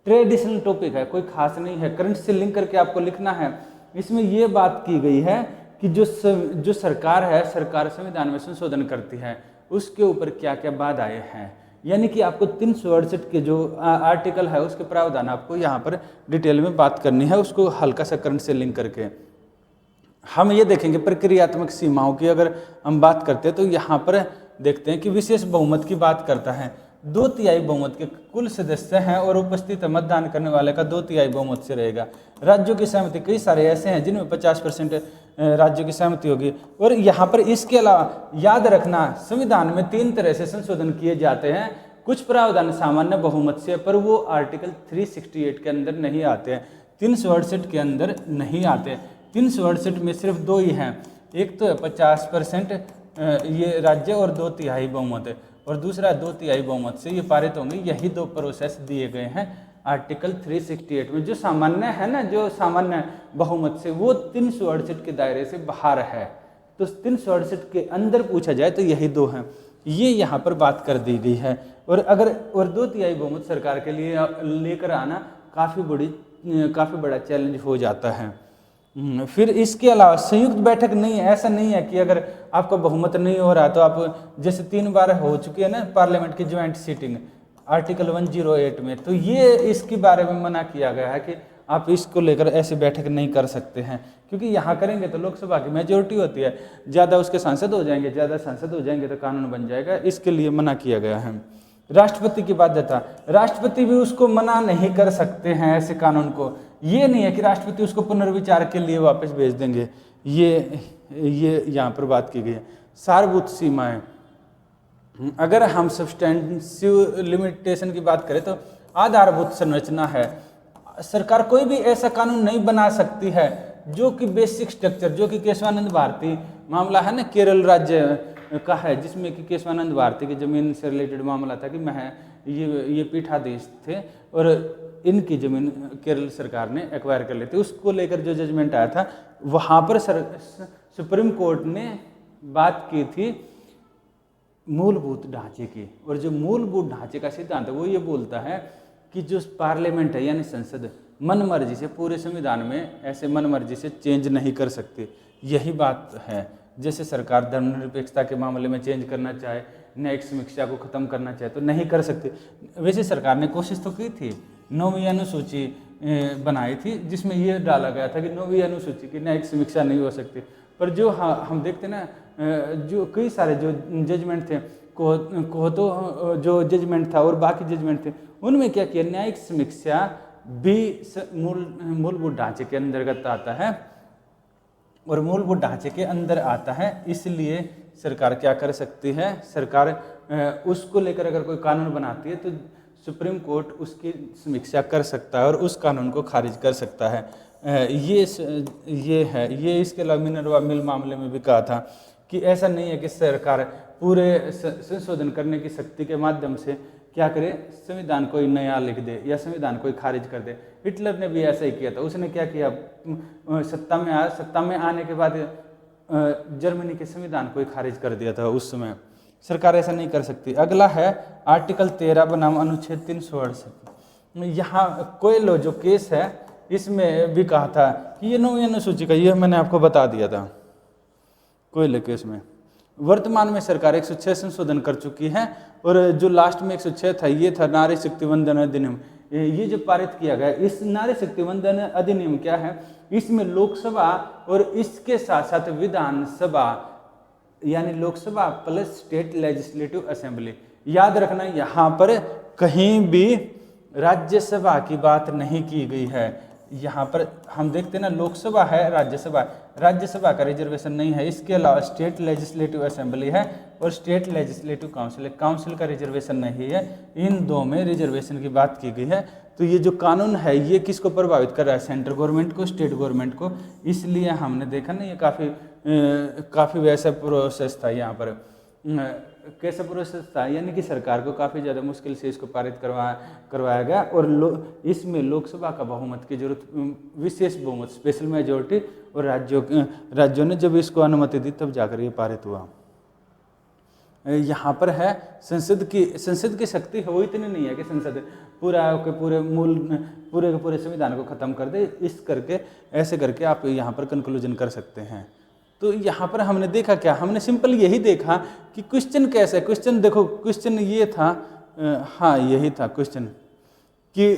ट्रेडिशनल टॉपिक है, कोई खास नहीं है, करंट से लिंक करके आपको लिखना है। इसमें ये बात की गई है कि जो सरकार है, सरकार संविधान में संशोधन करती है, उसके ऊपर क्या क्या बाधाएं हैं, यानी कि आपको 368 के जो आर्टिकल है उसके प्रावधान आपको यहाँ पर डिटेल में बात करनी है, उसको हल्का सा करंट से लिंक करके। हम ये देखेंगे प्रक्रियात्मक सीमाओं की अगर हम बात करते हैं तो यहाँ पर देखते हैं कि विशेष बहुमत की बात करता है। 2/3 बहुमत के कुल सदस्य हैं और उपस्थित मतदान करने वाले का 2/3 बहुमत से रहेगा। राज्यों की सहमति, कई सारे ऐसे हैं जिनमें 50% राज्यों की सहमति होगी। और यहाँ पर इसके अलावा याद रखना, संविधान में 3 तरह से संशोधन किए जाते हैं। कुछ प्रावधान सामान्य बहुमत से, पर वो आर्टिकल 368 के अंदर नहीं आते हैं, 368 के अंदर नहीं आते। 368 में सिर्फ 2 ही हैं, एक तो है 50% ये राज्य और 2/3 बहुमत है, और दूसरा 2/3 बहुमत से ये पारित होंगे। यही 2 प्रोसेस दिए गए हैं आर्टिकल 368 में। जो सामान्य है ना, जो सामान्य बहुमत से, वो 368 के दायरे से बाहर है। तो 368 के अंदर पूछा जाए तो यही 2 हैं, ये यहाँ पर बात कर दी गई है। और 2/3 बहुमत सरकार के लिए लेकर आना काफ़ी बड़ा चैलेंज हो जाता है। फिर इसके अलावा संयुक्त बैठक नहीं है, ऐसा नहीं है कि अगर आपका बहुमत नहीं हो रहा तो आप, जैसे 3 बार हो चुकी है ना पार्लियामेंट की ज्वाइंट सीटिंग आर्टिकल 108 में, तो ये इसके बारे में मना किया गया है कि आप इसको लेकर ऐसी बैठक नहीं कर सकते हैं, क्योंकि यहाँ करेंगे तो लोकसभा की मेजोरिटी होती है, ज़्यादा उसके सांसद हो जाएंगे, ज़्यादा सांसद हो जाएंगे तो कानून बन जाएगा, इसके लिए मना किया गया है। राष्ट्रपति की बाध्यता, राष्ट्रपति भी उसको मना नहीं कर सकते हैं ऐसे कानून को, ये नहीं है कि राष्ट्रपति उसको पुनर्विचार के लिए वापस भेज देंगे, ये यहाँ पर बात की गई है। सारभूत सीमाएं, अगर हम सब्सटेंसिव लिमिटेशन की बात करें तो आधारभूत संरचना है, सरकार कोई भी ऐसा कानून नहीं बना सकती है जो कि बेसिक स्ट्रक्चर, जो कि केशवानंद भारती मामला है ना केरल राज्य का है, जिसमें कि केशवानंद भारती की जमीन से रिलेटेड मामला था कि मैं ये पीठाधीश थे और इनकी जमीन केरल सरकार ने एक्वायर कर ली थी, उसको लेकर जो जजमेंट आया था वहाँ पर सुप्रीम कोर्ट ने बात की थी मूलभूत ढांचे की, और जो मूलभूत ढांचे का सिद्धांत है वो ये बोलता है कि जो पार्लियामेंट है यानी संसद मनमर्जी से पूरे संविधान में ऐसे मनमर्जी से चेंज नहीं कर सकती, यही बात है। जैसे सरकार धर्मनिरपेक्षता के मामले में चेंज करना चाहे, न्यायिक समीक्षा को खत्म करना चाहे तो नहीं कर सकती। वैसे सरकार ने कोशिश तो की थी, 9वीं अनुसूची बनाई थी जिसमें ये डाला गया था कि 9वीं अनुसूची की न्यायिक समीक्षा नहीं हो सकती, पर जो हम देखते ना जो कई सारे जो जजमेंट थे को तो जो जजमेंट था और बाकी जजमेंट थे उनमें क्या किया, न्यायिक समीक्षा भी मूलभूत ढांचे के अंतर्गत आता है और मूलभूत ढांचे के अंदर आता है, इसलिए सरकार क्या कर सकती है, सरकार उसको लेकर अगर कोई कानून बनाती है तो सुप्रीम कोर्ट उसकी समीक्षा कर सकता है और उस कानून को खारिज कर सकता है। ये है। ये इसके अलावा मिनर्वा मिल मामले में भी कहा था कि ऐसा नहीं है कि सरकार पूरे संशोधन करने की शक्ति के माध्यम से क्या करे, संविधान कोई नया लिख दे या संविधान कोई खारिज कर दे। हिटलर ने भी ऐसा ही किया था, उसने क्या किया, सत्ता में आने के बाद जर्मनी के संविधान को खारिज कर दिया था उस समय। सरकार ऐसा नहीं कर सकती। अगला है आर्टिकल 13 बनाम अनुच्छेद 368। यहाँ कोयलो जो केस है इसमें भी कहा था कि ये 9वीं अनुसूची का, ये मैंने आपको बता दिया था कोयले केस में। वर्तमान में सरकार 106 संशोधन कर चुकी है और जो लास्ट में 106 था ये था नारी शक्ति वंदन अधिनियम। ये जो पारित किया गया, इस नारी शक्ति वंदन अधिनियम क्या है, इसमें लोकसभा और इसके साथ साथ विधानसभा यानी Lok Sabha plus state legislative assembly, याद रखना यहाँ पर कहीं भी राज्यसभा की बात नहीं की गई है। यहाँ पर हम देखते हैं ना, लोकसभा है, राज्यसभा का रिजर्वेशन नहीं है। इसके अलावा स्टेट लेजिस्लेटिव असेंबली है और स्टेट लेजिस्लेटिव काउंसिल का रिजर्वेशन नहीं है। इन दो में रिजर्वेशन की बात की गई है। तो ये जो कानून है ये किसको प्रभावित कर रहा है, सेंट्रल गवर्नमेंट को, स्टेट गवर्नमेंट को। इसलिए हमने देखा ना, ये काफ़ी वैसा प्रोसेस था यहाँ पर। कैसा प्रोसेस था, यानी कि सरकार को काफ़ी ज़्यादा मुश्किल से इसको पारित करवाया गया और इसमें लोकसभा का बहुमत की जरूरत, विशेष बहुमत, स्पेशल मेजोरिटी, और राज्यों ने जब इसको अनुमति दी तब जाकर ये पारित हुआ। यहाँ पर है संसद की शक्ति है वो इतनी नहीं है कि संसद पूरे संविधान को खत्म कर दे। ऐसे करके आप यहाँ पर कंक्लूजन कर सकते हैं। तो यहाँ पर हमने देखा क्या, हमने सिंपल यही देखा कि क्वेश्चन कैसे, क्वेश्चन देखो, क्वेश्चन ये था, हाँ यही था क्वेश्चन कि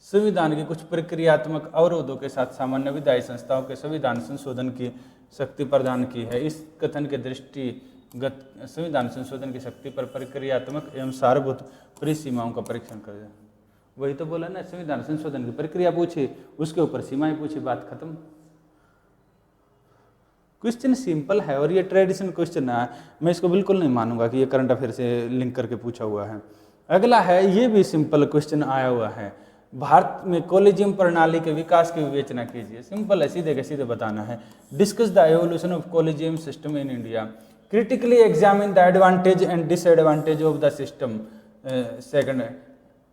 संविधान के कुछ प्रक्रियात्मक अवरोधों के साथ सामान्य विधायी संस्थाओं के संविधान संशोधन की शक्ति प्रदान की है। इस कथन के दृष्टिगत संविधान संशोधन की शक्ति पर प्रक्रियात्मक एवं सारभूत परिसीमाओं का परीक्षण कर, वही तो बोला ना, संविधान संशोधन की प्रक्रिया पूछी, उसके ऊपर सीमाएं पूछी, बात खत्म। क्वेश्चन सिंपल है और ये ट्रेडिशनल क्वेश्चन है, मैं इसको बिल्कुल नहीं मानूंगा कि ये करंट अफेयर से लिंक करके पूछा हुआ है। अगला है, ये भी सिंपल क्वेश्चन आया हुआ है, भारत में कॉलेजियम प्रणाली के विकास की विवेचना कीजिए। सिंपल है, सीधे के सीधे बताना है। Discuss the evolution of collegium system in India, critically examine the advantage and disadvantage of the system. Second,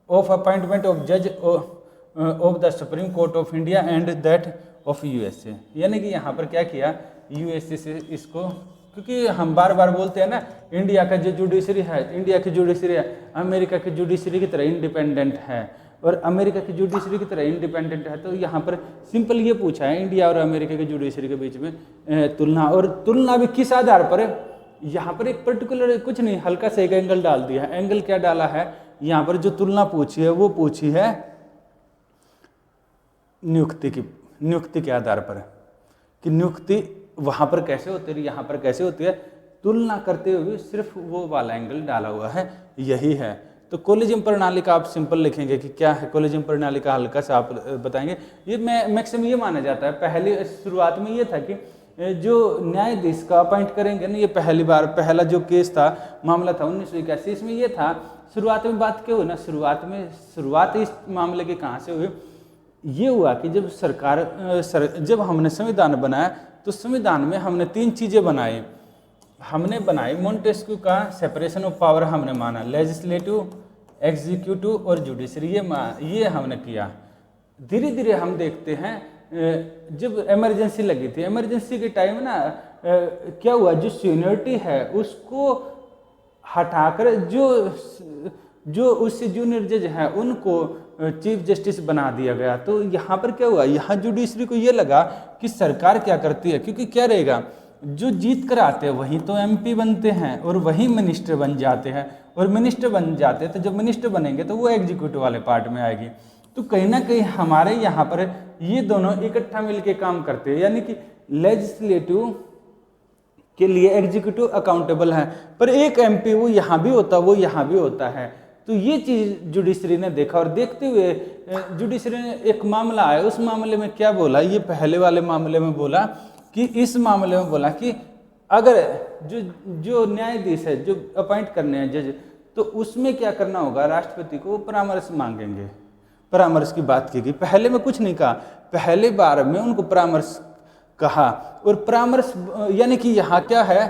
of appointment of जज of the Supreme Court of India and that of USA. यानी कि यहाँ पर क्या किया, यूएसए से इसको, क्योंकि हम बार बार बोलते हैं ना, इंडिया का जो जुडिशरी है, इंडिया की जुडिशरी है अमेरिका की जुडिशरी की तरह इंडिपेंडेंट है, और अमेरिका की जुडिशरी की तरह इंडिपेंडेंट है। तो यहाँ पर सिंपल ये पूछा है इंडिया और अमेरिका की जुडिशरी के बीच में तुलना, और तुलना भी किस आधार पर है, यहाँ पर एक पर्टिकुलर कुछ नहीं, हल्का से एक एंगल डाल दिया है। एंगल क्या डाला है, यहाँ पर जो तुलना पूछी है वो पूछी है नियुक्ति के आधार पर, कि नियुक्ति वहाँ पर कैसे होती है, यहाँ पर कैसे होती है, तुलना करते हुए सिर्फ वो वाला एंगल डाला हुआ है, यही है। तो कॉलेजियम प्रणाली का आप सिंपल लिखेंगे कि क्या है कॉलेजियम प्रणाली का, हल्का सा आप बताएंगे। ये मैक्सिमम ये माना जाता है, पहले शुरुआत में ये था कि जो न्यायाधीश का अपॉइंट करेंगे ना, ये पहली बार पहला जो केस था, मामला था 1981, इसमें ये था, शुरुआत में बात क्या हुई ना, शुरुआत इस मामले की कहाँ से हुई, ये हुआ कि जब जब हमने संविधान बनाया तो संविधान में हमने 3 चीज़ें बनाई। हमने बनाई मोंटेस्क्यू का सेपरेशन ऑफ पावर, हमने माना लेजिस्लेटिव, एग्जीक्यूटिव और जुडिशरी, ये हमने किया। धीरे धीरे हम देखते हैं जब इमरजेंसी लगी थी, इमरजेंसी के टाइम ना क्या हुआ, जो सीनियरिटी है उसको हटाकर जो उससे जूनियर जज है उनको चीफ जस्टिस बना दिया गया। तो यहाँ पर क्या हुआ, यहाँ जुडिशरी को ये लगा कि सरकार क्या करती है, क्योंकि क्या रहेगा, जो जीत कर आते हैं वही तो एमपी बनते हैं और वही मिनिस्टर बन जाते हैं, और मिनिस्टर बन जाते हैं तो जब मिनिस्टर बनेंगे तो वो एग्जीक्यूटिव वाले पार्ट में आएगी। तो कहीं ना कहीं हमारे यहाँ पर ये दोनों इकट्ठा मिलके काम करते हैं, यानी कि लेजिस्लेटिव के लिए एग्जीक्यूटिव अकाउंटेबल है, पर एक एमपी वो यहाँ भी होता, वो यहाँ भी होता है। तो ये चीज़ जुडिशरी ने देखा, और देखते हुए जुडिशरी ने एक मामला आया, उस मामले में क्या बोला, ये पहले वाले मामले में बोला कि इस मामले में बोला कि अगर जो न्यायाधीश है, जो अपॉइंट करने हैं जज, तो उसमें क्या करना होगा, राष्ट्रपति को परामर्श मांगेंगे। परामर्श की बात की गई, पहले में कुछ नहीं कहा, पहले बार में उनको परामर्श कहा। और परामर्श यानी कि यहाँ क्या है,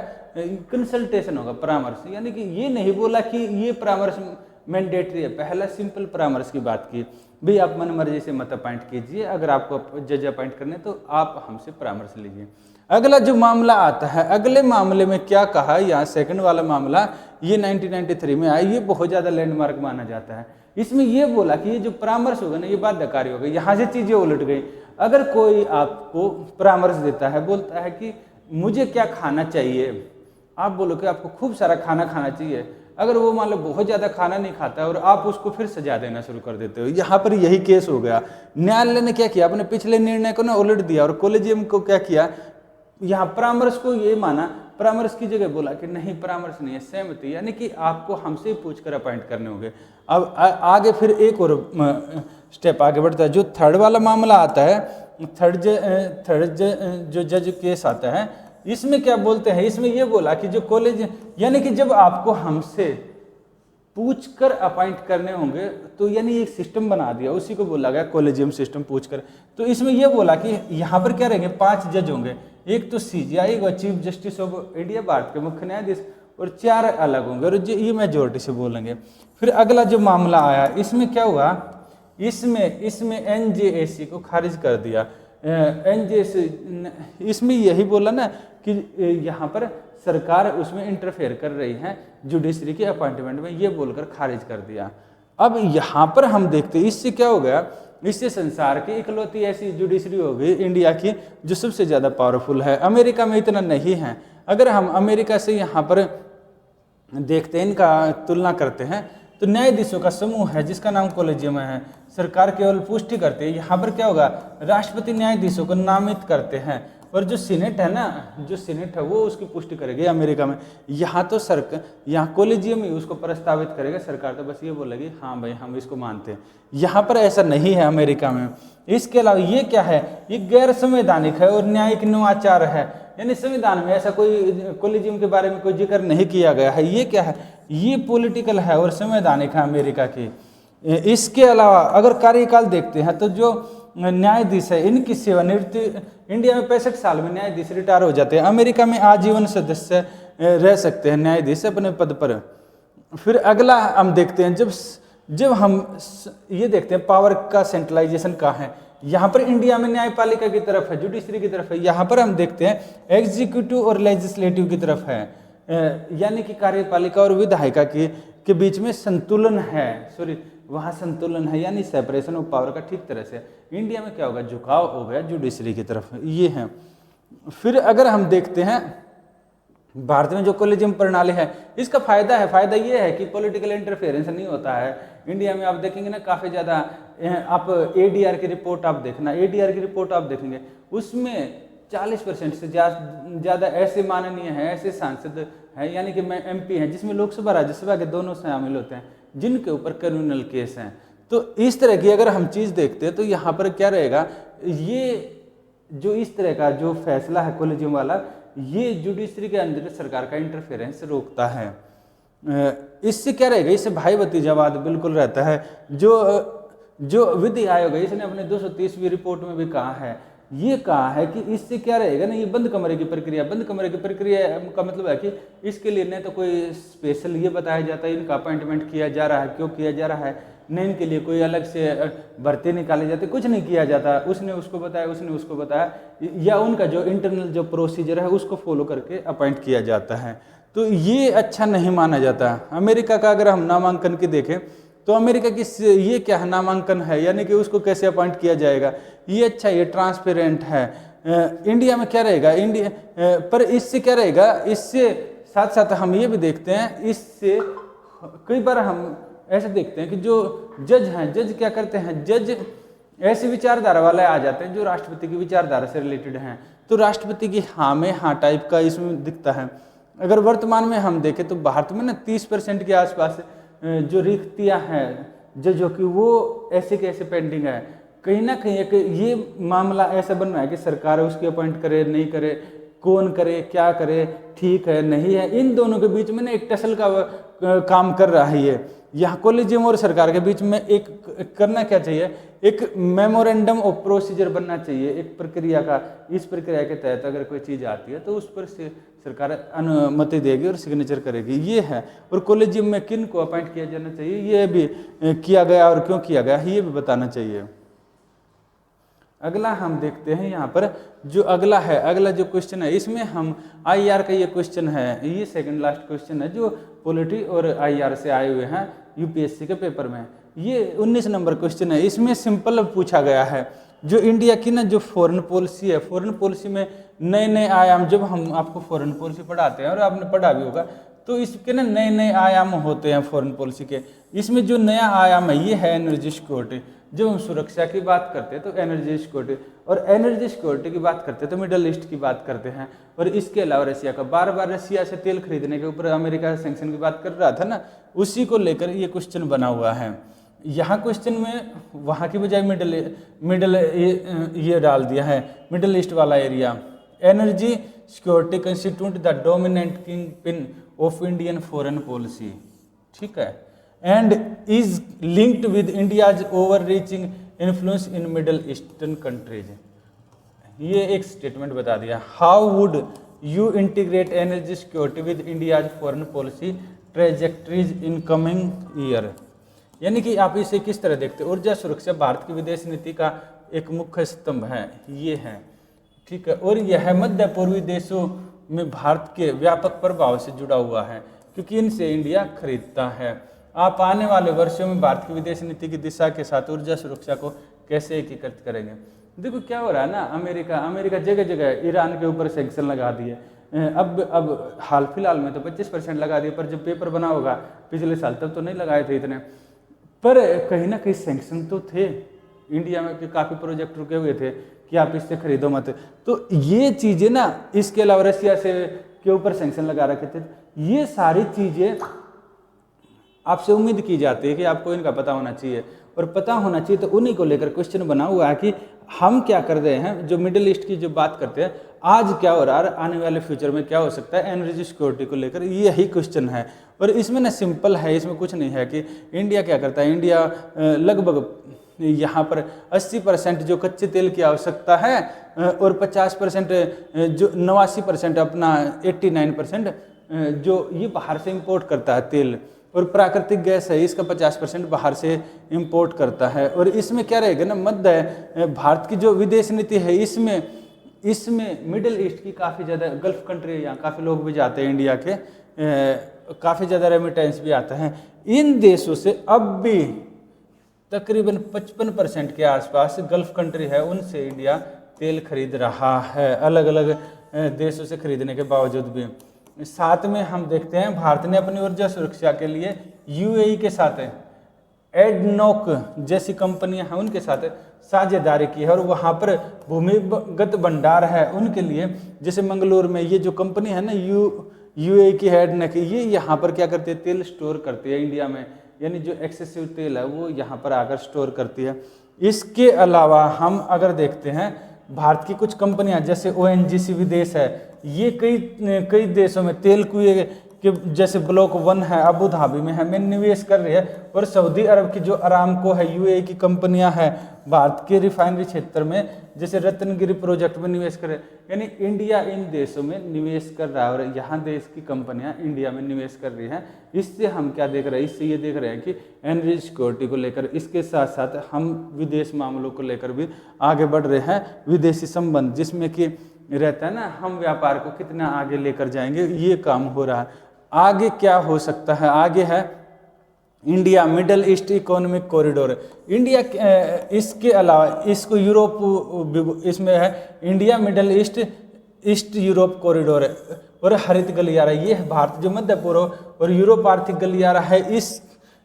कंसल्टेशन होगा, परामर्श, यानी कि ये नहीं बोला कि ये परामर्श मैंडेटरी है। पहला सिंपल परामर्श की बात की, भाई आप मन मर्जी से मत अपॉइंट कीजिए, अगर आपको जज अपॉइंट करने तो आप हमसे परामर्श लीजिए। अगला जो मामला आता है, अगले मामले में क्या कहा, यहाँ सेकंड वाला मामला ये 1993 में आया, ये बहुत ज़्यादा लैंडमार्क माना जाता है। इसमें ये बोला कि ये जो परामर्श होगा ना, ये बाध्यकारी होगा। यहाँ से चीज़ें उलट गई। अगर कोई आपको परामर्श देता है, बोलता है कि मुझे क्या खाना चाहिए, आप बोलो कि आपको खूब सारा खाना खाना चाहिए, अगर वो मान लो बहुत ज़्यादा खाना नहीं खाता है और आप उसको फिर सजा देना शुरू कर देते हो, यहाँ पर यही केस हो गया। न्यायालय ने क्या किया, अपने पिछले निर्णय को ना उलट दिया, और कॉलेजियम को क्या किया, यहाँ परामर्श को ये माना, परामर्श की जगह बोला कि नहीं परामर्श नहीं है, सहमति, यानी कि आपको हमसे ही पूछकर अपॉइंट करने होंगे। अब आगे फिर एक और स्टेप आगे बढ़ता है, जो थर्ड वाला मामला आता है, थर्ड जो जज केस आता है, इसमें क्या बोलते हैं, इसमें ये बोला कि जो कॉलेज, यानी कि जब आपको हमसे पूछकर अपॉइंट करने होंगे, तो यानी एक सिस्टम बना दिया, उसी को बोला गया कॉलेजियम सिस्टम, पूछकर। तो इसमें यह बोला कि यहाँ पर क्या रहेंगे, 5 जज होंगे, एक तो सीजीआई व chief justice of India, Bharat के मुख्य न्यायाधीश, और 4 अलग होंगे, और ये मेजोरिटी से बोलेंगे। फिर अगला जो मामला आया, इसमें क्या हुआ, इसमें एनजेएसी को खारिज कर दिया। एनजेएसी इसमें यही बोला ना कि यहाँ पर सरकार उसमें इंटरफेयर कर रही है जुडिशरी के अपॉइंटमेंट में, ये बोलकर खारिज कर दिया। अब यहाँ पर हम देखते हैं इससे क्या हो गया, इससे संसार की इकलौती ऐसी जुडिशरी हो गई इंडिया की जो सबसे ज़्यादा पावरफुल है। अमेरिका में इतना नहीं है। अगर हम अमेरिका से यहाँ पर देखते हैं, इनका तुलना करते हैं, तो न्यायाधीशों का समूह है जिसका नाम कॉलेजियम है, सरकार केवल पुष्टि करती है। यहाँ पर क्या होगा, राष्ट्रपति न्यायाधीशों को नामित करते हैं, और जो सीनेट है ना, जो सीनेट है वो उसकी पुष्टि करेगी अमेरिका में। यहाँ तो यहाँ कॉलेजियम ही उसको प्रस्तावित करेगा, सरकार तो बस ये बोलेगी हाँ भाई हम इसको मानते हैं। यहाँ पर ऐसा नहीं है अमेरिका में। इसके अलावा ये क्या है, ये गैर संवैधानिक है और न्यायिक नवाचार है, यानी संविधान में ऐसा कोई कॉलेजियम के बारे में कोई जिक्र नहीं किया गया है। ये क्या है, ये पॉलिटिकल है और संवैधानिक है अमेरिका की। इसके अलावा अगर कार्यकाल देखते हैं तो जो न्यायाधीश है इनकी सेवानिवृत्ति, इंडिया में 65 साल में न्यायाधीश रिटायर हो जाते हैं, अमेरिका में आजीवन सदस्य रह सकते हैं न्यायाधीश अपने पद पर। फिर अगला हम देखते हैं, जब हम ये देखते हैं पावर का सेंट्रलाइजेशन कहाँ है, यहाँ पर इंडिया में न्यायपालिका की तरफ है, जुडिशरी की तरफ है। यहाँ पर हम देखते हैं एग्जीक्यूटिव और लेजिस्लेटिव की तरफ है। यानी कि कार्यपालिका और विधायिका के बीच में संतुलन है, सॉरी वहाँ संतुलन है, यानी सेपरेशन ऑफ पावर का ठीक तरह से। इंडिया में क्या होगा, झुकाव हो गया जुडिशरी की तरफ, ये है। फिर अगर हम देखते हैं भारत में जो कोलिजियम प्रणाली है, इसका फायदा है, फायदा ये है कि पॉलिटिकल इंटरफेरेंस नहीं होता है। इंडिया में आप देखेंगे ना काफ़ी ज़्यादा, आप एडीआर की रिपोर्ट आप देखना, एडीआर की रिपोर्ट आप देखेंगे उसमें 40% से ज़्यादा ऐसे माननीय हैं, ऐसे सांसद हैं, यानी कि एमपी हैं जिसमें लोकसभा राज्यसभा के दोनों शामिल होते हैं, जिनके ऊपर क्रिमिनल केस हैं। तो इस तरह की अगर हम चीज़ देखते हैं तो यहाँ पर क्या रहेगा, ये जो इस तरह का जो फैसला है कोलिजियम वाला, ये जुडिशरी के अंदर सरकार का इंटरफेरेंस रोकता है। इससे क्या रहेगा, इससे भाई भतीजावाद बिल्कुल रहता है। जो विधि आयोग है इसने अपने 230वीं रिपोर्ट में भी कहा है, ये कहा है कि इससे क्या रहेगा ना, ये बंद कमरे की प्रक्रिया, बंद कमरे की प्रक्रिया का मतलब है कि इसके लिए न तो कोई स्पेशल ये बताया जाता है इनका अपॉइंटमेंट किया जा रहा है, क्यों किया जा रहा है, न इनके लिए कोई अलग से भर्ती निकाली जाती, कुछ नहीं किया जाता, उसने उसको बताया, उसने उसको बताया, या उनका जो इंटरनल जो प्रोसीजर है उसको फॉलो करके अपॉइंट किया जाता है। तो ये अच्छा नहीं माना जाता। अमेरिका का अगर हम नामांकन की देखें तो अमेरिका की ये क्या है, नामांकन है, यानी कि उसको कैसे अपॉइंट किया जाएगा, ये अच्छा, ये ट्रांसपेरेंट है। इंडिया में क्या रहेगा, इंडिया पर इससे क्या रहेगा, इससे साथ साथ हम ये भी देखते हैं, इससे कई बार हम ऐसे देखते हैं कि जो जज हैं, जज क्या करते हैं, जज ऐसी विचारधारा वाले आ जाते हैं जो राष्ट्रपति की विचारधारा से रिलेटेड हैं, तो राष्ट्रपति की हाँ में हाँ टाइप का इसमें दिखता है। अगर वर्तमान में हम देखें तो भारत में ना 30% के आसपास जो रिक्तियाँ हैं जजों की, वो ऐसे के ऐसे पेंडिंग है। कहीं ना कहीं एक ये मामला ऐसा बन रहा है कि सरकार उसकी अपॉइंट करे नहीं करे, कौन करे क्या करे, ठीक है नहीं है, इन दोनों के बीच में ना एक टसल का काम कर रहा है ये। यहाँ कोलिजियम और सरकार के बीच में एक करना क्या चाहिए, एक मेमोरेंडम ऑफ प्रोसीजर बनना चाहिए, एक प्रक्रिया का। इस प्रक्रिया के तहत अगर कोई चीज़ आती है तो उस पर से सरकार अनुमति देगी और सिग्नेचर करेगी, ये है। और कोलिजियम में किन को अपॉइंट किया जाना चाहिए, ये भी किया गया और क्यों किया गया, ये भी बताना चाहिए। अगला हम देखते हैं यहाँ पर जो अगला है, अगला जो क्वेश्चन है, इसमें हम आईआर का ये क्वेश्चन है, ये सेकंड लास्ट क्वेश्चन है जो पॉलिटी और आईआर से आए हुए हैं यूपीएससी के पेपर में। ये 19 नंबर क्वेश्चन है। इसमें सिंपल पूछा गया है जो इंडिया की ना जो फॉरेन पॉलिसी है, फॉरेन पॉलिसी में नए नए आयाम, जब हम आपको फॉरेन पॉलिसी पढ़ाते हैं और आपने पढ़ा भी होगा, तो इसके ना नए नए आयाम होते हैं फॉरेन पॉलिसी के। इसमें जो नया आयाम है ये है एनर्जी सिक्योरिटी। जब हम सुरक्षा की बात करते हैं तो एनर्जी सिक्योरिटी, और एनर्जी सिक्योरिटी की बात करते हैं तो मिडल ईस्ट की बात करते हैं। और इसके अलावा रसिया का, बार बार रसिया से तेल खरीदने के ऊपर अमेरिका सैंक्शन की बात कर रहा था ना, उसी को लेकर ये क्वेश्चन बना हुआ है। यहाँ क्वेश्चन में वहाँ की बजाय मिडल ये डाल दिया है, मिडल ईस्ट वाला area. Energy security constitute the dominant king pin of Indian foreign policy, ठीक है, and is linked with India's over reaching influence in middle eastern countries. ये एक स्टेटमेंट बता दिया। How would you integrate energy security with India's foreign policy trajectories in coming year, यानी कि आप इसे किस तरह देखते हैं। ऊर्जा सुरक्षा भारत की विदेश नीति का एक मुख्य स्तंभ है, ये है, ठीक है, और यह मध्य पूर्वी देशों में भारत के व्यापक प्रभाव से जुड़ा हुआ है क्योंकि इनसे इंडिया खरीदता है। आप आने वाले वर्षों में भारत की विदेश नीति की दिशा के साथ ऊर्जा सुरक्षा को कैसे एकीकृत करेंगे। देखो क्या हो रहा है ना, अमेरिका जगह जगह ईरान के ऊपर सैंक्शन लगा दिए। अब हाल फिलहाल में तो 25% लगा दिए, पर जब पेपर बना होगा पिछले साल तब तो नहीं लगाए थे इतने, पर कहीं ना कहीं सैंक्शन तो थे। इंडिया में के काफ़ी प्रोजेक्ट रुके हुए थे कि आप इससे खरीदो मत। तो ये चीज़ें ना, इसके अलावा रसिया से के ऊपर सैंक्शन लगा रखे थे। ये सारी चीज़ें आपसे उम्मीद की जाती है कि आपको इनका पता होना चाहिए, और पता होना चाहिए तो उन्हीं को लेकर क्वेश्चन बना हुआ है कि हम क्या कर रहे हैं। जो मिडिल ईस्ट की जो बात करते हैं, आज क्या हो रहा है, आने वाले फ्यूचर में क्या हो सकता है, एनर्जी सिक्योरिटी को लेकर यही क्वेश्चन है। और इसमें ना सिंपल है, इसमें कुछ नहीं है कि इंडिया क्या करता है। इंडिया लगभग यहाँ पर 80% जो कच्चे तेल की आवश्यकता है और 50% जो 89% अपना 89% जो ये बाहर से इंपोर्ट करता है तेल, और प्राकृतिक गैस है इसका 50% बाहर से इंपोर्ट करता है। और इसमें क्या रहेगा ना, मध्य भारत की जो विदेश नीति है इसमें इसमें मिडिल ईस्ट की काफ़ी ज़्यादा गल्फ कंट्री, यहाँ काफ़ी लोग भी जाते हैं इंडिया के, काफ़ी ज़्यादा रेमिटेंस भी आता है। इन देशों से अब भी तकरीबन 55% के आसपास गल्फ कंट्री है, उनसे इंडिया तेल खरीद रहा है, अलग अलग देशों से खरीदने के बावजूद भी। साथ में हम देखते हैं भारत ने अपनी ऊर्जा सुरक्षा के लिए यूएई के साथ एडनोक जैसी कंपनियां हैं उनके साथ साझेदारी की है, और वहाँ पर भूमिगत भंडार है उनके लिए। जैसे मंगलोर में ये जो कंपनी है ना यूएई की एडनोक, ये यहाँ पर क्या करती है, तेल स्टोर करती है इंडिया में, यानी जो एक्सेसिव तेल है वो यहाँ पर आकर स्टोर करती है। इसके अलावा हम अगर देखते हैं भारत की कुछ कंपनियां जैसे ओएनजीसी विदेश है, ये कई देशों में तेल कुएं कि जैसे ब्लॉक 1 है अबू धाबी में है, में निवेश कर रही है। और सऊदी अरब की जो अरामको है, यूएई की कंपनियां हैं भारत के रिफाइनरी क्षेत्र में जैसे रत्नगिरी प्रोजेक्ट में निवेश कर रहे हैं। यानी इंडिया इन देशों में निवेश कर रहा है और यहाँ देश की कंपनियां इंडिया में निवेश कर रही हैं। इससे हम क्या देख रहे हैं, इससे ये देख रहे हैं कि एनर्जी सिक्योरिटी को लेकर, इसके साथ साथ हम विदेश मामलों को लेकर भी आगे बढ़ रहे हैं। विदेशी संबंध जिसमें कि रहता है ना, हम व्यापार को कितना आगे लेकर जाएंगे, ये काम हो रहा है। आगे क्या हो सकता है, आगे है India middle east economic corridor. India इसके अलावा इसको यूरोप, इसमें है India middle east Europe corridor और हरित गलियारा। ये है भारत जो मध्य पूर्व और यूरोप आर्थिक गलियारा है।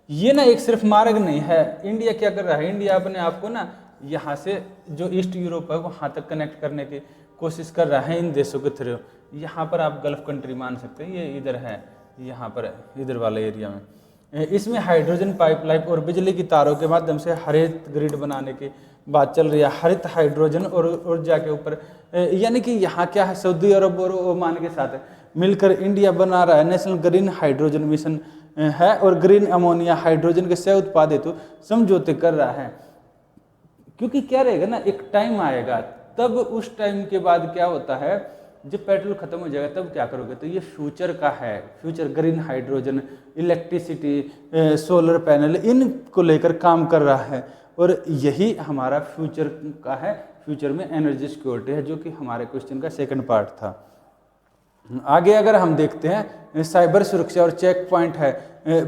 ये ना एक सिर्फ मार्ग नहीं है, इंडिया क्या कर रहा है, इंडिया अपने आप को ना यहाँ से जो ईस्ट यूरोप है वहाँ तक कनेक्ट करने की कोशिश कर रहा है इन देशों के थ्रू। यहाँ पर आप गल्फ कंट्री मान सकते हैं, ये इधर है, यहाँ पर इधर वाले एरिया में। इसमें हाइड्रोजन पाइपलाइन और बिजली की तारों के माध्यम से हरित ग्रिड बनाने की बात चल रही है, हरित हाइड्रोजन और ऊर्जा के ऊपर। यानी कि यहाँ क्या है, सऊदी अरब और ओमान के साथ मिलकर इंडिया बना रहा है नेशनल ग्रीन हाइड्रोजन मिशन है, और ग्रीन अमोनिया हाइड्रोजन के सह उत्पादित समझौते कर रहा है। क्योंकि क्या रहेगा ना, एक टाइम आएगा, तब उस टाइम के बाद क्या होता है, जब पेट्रोल खत्म हो जाएगा तब क्या करोगे, तो ये फ्यूचर का है। Future green hydrogen, electricity, solar panel, इनको लेकर काम कर रहा है और यही हमारा फ्यूचर का है। फ्यूचर में एनर्जी सिक्योरिटी है, जो कि हमारे क्वेश्चन का सेकंड पार्ट था। आगे अगर हम देखते हैं साइबर सुरक्षा और चेक पॉइंट है,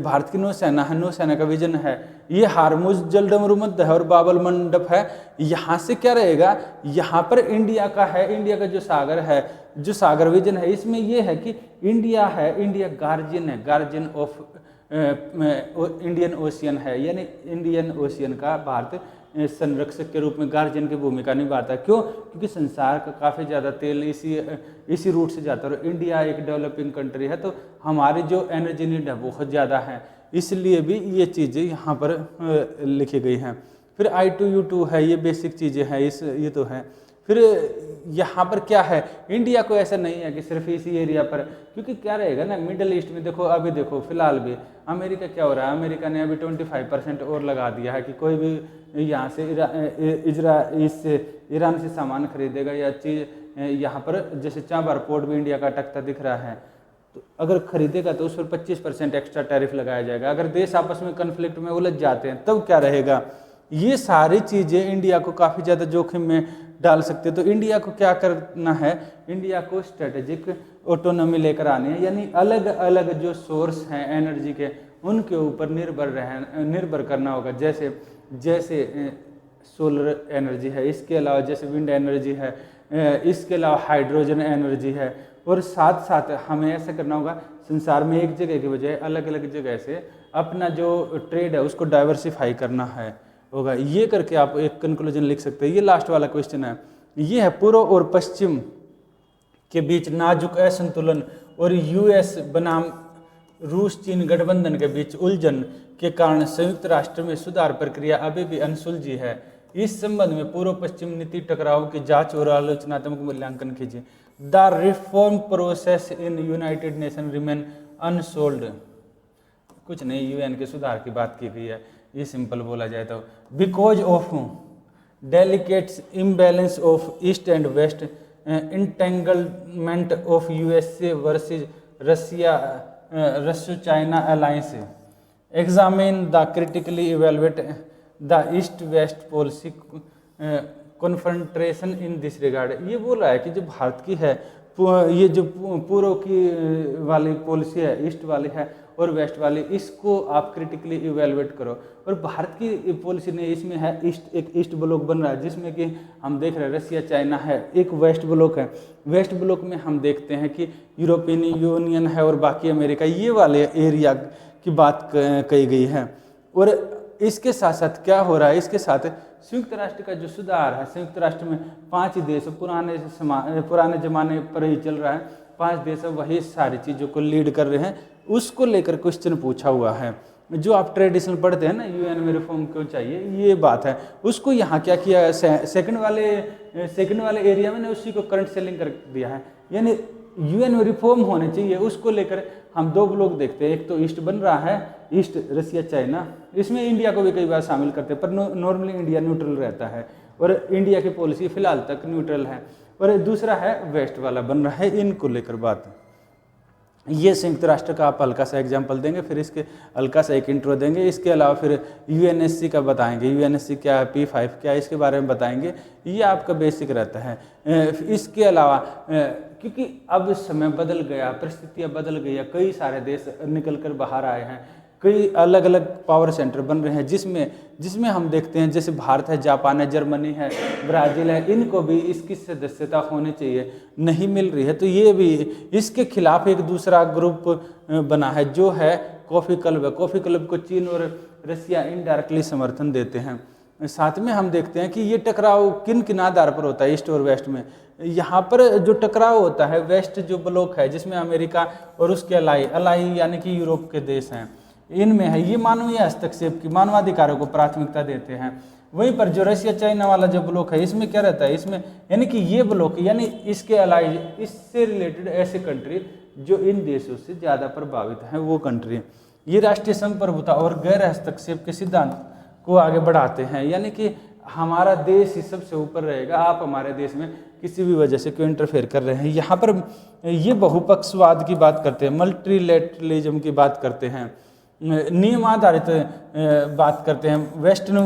भारत की नौसेना है, नौसेना का विजन है, ये हारमुज जलमरुमद है और बाबल मंडप है। यहाँ से क्या रहेगा, यहाँ पर इंडिया का है, इंडिया का जो सागर है, जो सागर विजन है, इसमें ये है कि इंडिया है, इंडिया गार्जियन है, गार्जियन ऑफ इंडियन ओशियन है, यानी इंडियन ओशियन का भारत संरक्षक के रूप में गार्जियन की भूमिका निभाता है। क्यों? क्योंकि संसार का काफ़ी ज़्यादा तेल इसी रूट से जाता है और इंडिया एक डेवलपिंग कंट्री है, तो हमारी जो एनर्जी नीड है बहुत ज़्यादा है, इसलिए भी ये चीज़ें यहाँ पर लिखी गई हैं। फिर I2U2 है, ये बेसिक चीज़ें हैं, ये तो है। फिर यहाँ पर क्या है, इंडिया को ऐसा नहीं है कि सिर्फ इसी एरिया पर, क्योंकि क्या रहेगा ना, मिडल ईस्ट में देखो, अभी देखो फिलहाल भी अमेरिका क्या हो रहा है, अमेरिका ने अभी 25% और लगा दिया है कि कोई भी यहाँ से ईरान से सामान खरीदेगा या चीज़ यहाँ पर, जैसे चांबार पोर्ट भी इंडिया का अटकता दिख रहा है, तो अगर खरीदेगा तो उस पर 25% एक्स्ट्रा टैरिफ लगाया जाएगा। अगर देश आपस में कन्फ्लिक्ट में उलझ जाते हैं तब क्या रहेगा, ये सारी चीज़ें इंडिया को काफ़ी ज़्यादा जोखिम में डाल सकते हैं। तो इंडिया को क्या करना है, इंडिया को स्ट्रेटेजिक ऑटोनॉमी लेकर आनी है, यानी अलग अलग जो सोर्स हैं एनर्जी के, उनके ऊपर निर्भर करना होगा। जैसे सोलर एनर्जी है, इसके अलावा जैसे विंड एनर्जी है, इसके अलावा हाइड्रोजन एनर्जी है, और साथ साथ हमें ऐसा करना होगा, संसार में एक जगह के बजाय अलग अलग जगह से अपना जो ट्रेड है उसको डाइवर्सिफाई करना है होगा। ये करके आप एक कंक्लूजन लिख सकते हैं। ये लास्ट वाला क्वेश्चन है, ये है पूर्व और पश्चिम के बीच नाजुक असंतुलन और यूएस बनाम रूस चीन गठबंधन के बीच उलझन के कारण संयुक्त राष्ट्र में सुधार प्रक्रिया अभी भी अनसुलझी है। इस संबंध में पूर्व पश्चिम नीति टकराव की जांच और आलोचनात्मक मूल्यांकन कीजिए। The reform process in United nation remain unsold. कुछ नहीं, यूएन के सुधार की बात की गई है, ये सिंपल बोला जाए तो। Because of delicates imbalance of east and west, entanglement of USA versus Russia China alliance, examine the critically evaluate the east west policy confrontation in this regard. ये बोल रहा है कि जो भारत की है ये जो पूर्व की वाली पॉलिसी है, ईस्ट वाली है और वेस्ट वाली, इसको आप क्रिटिकली इवेलुएट करो। और भारत की पॉलिसी ने इसमें है एक ईस्ट ब्लॉक बन रहा है, जिसमें कि हम देख रहे हैं रसिया चाइना है, एक वेस्ट ब्लॉक है। वेस्ट ब्लॉक में हम देखते हैं कि यूरोपियन यूनियन है और बाकी अमेरिका, ये वाले एरिया की बात कही गई है। और इसके साथ साथ क्या हो रहा है, इसके साथ संयुक्त राष्ट्र का जो सुधार है, संयुक्त राष्ट्र में 5 देश पुराने जमाने पर ही चल रहा है, 5 देश वही सारी चीज़ों को लीड कर रहे हैं, उसको लेकर क्वेश्चन पूछा हुआ है। जो आप ट्रेडिशनल पढ़ते हैं ना, यूएन में रिफॉर्म क्यों चाहिए, ये बात है। उसको यहाँ क्या किया, सेकंड वाले एरिया में ना उसी को करंट सेलिंग कर दिया है। यानी यूएन में रिफॉर्म होने चाहिए, उसको लेकर हम 2 ब्लॉक देखते हैं। एक तो ईस्ट बन रहा है, ईस्ट रसिया चाइना, इसमें इंडिया को भी कई बार शामिल करते हैं, पर नॉर्मली इंडिया न्यूट्रल रहता है और इंडिया की पॉलिसी फिलहाल तक न्यूट्रल है। और दूसरा है वेस्ट वाला बन रहा है, इनको लेकर बात। ये संयुक्त राष्ट्र का आप हल्का सा एग्जाम्पल देंगे, फिर इसके हल्का सा एक इंट्रो देंगे। इसके अलावा फिर यूएनएससी का बताएंगे, यूएनएससी क्या है, P5 क्या है, इसके बारे में बताएंगे। ये आपका बेसिक रहता है। इसके अलावा क्योंकि अब समय बदल गया, परिस्थितियाँ बदल गई है, कई सारे देश निकल कर बाहर आए हैं, कई अलग अलग पावर सेंटर बन रहे हैं, जिसमें हम देखते हैं जैसे भारत है, जापान है, जर्मनी है, ब्राज़ील है, इनको भी इसकी सदस्यता होनी चाहिए, नहीं मिल रही है। तो ये भी इसके खिलाफ एक दूसरा ग्रुप बना है जो है कॉफ़ी क्लब है। कॉफ़ी क्लब को चीन और रसिया इनडायरेक्टली समर्थन देते हैं। साथ में हम देखते हैं कि ये टकराव किन किन आधार पर होता है, ईस्ट और वेस्ट में। यहाँ पर जो टकराव होता है, वेस्ट जो ब्लॉक है जिसमें अमेरिका और उसके अलाई यानी कि यूरोप के देश हैं, इनमें है ये मानवीय हस्तक्षेप की, मानवाधिकारों को प्राथमिकता देते हैं। वहीं पर जो रशिया चाइना वाला जो ब्लॉक है, इसमें क्या रहता है, इसमें यानी कि ये ब्लॉक यानी इसके अलाई, इससे रिलेटेड ऐसे कंट्री जो इन देशों से ज़्यादा प्रभावित हैं, वो कंट्री ये राष्ट्रीय संप्रभुता और गैर हस्तक्षेप के सिद्धांत को आगे बढ़ाते हैं। यानी कि हमारा देश ही सबसे ऊपर रहेगा, आप हमारे देश में किसी भी वजह से क्यों इंटरफेयर कर रहे हैं। यहाँ पर ये बहुपक्षवाद की बात करते हैं, मल्टीलेटरलिज्म की बात करते हैं, नियम आधारित बात करते हैं, वेस्टर्न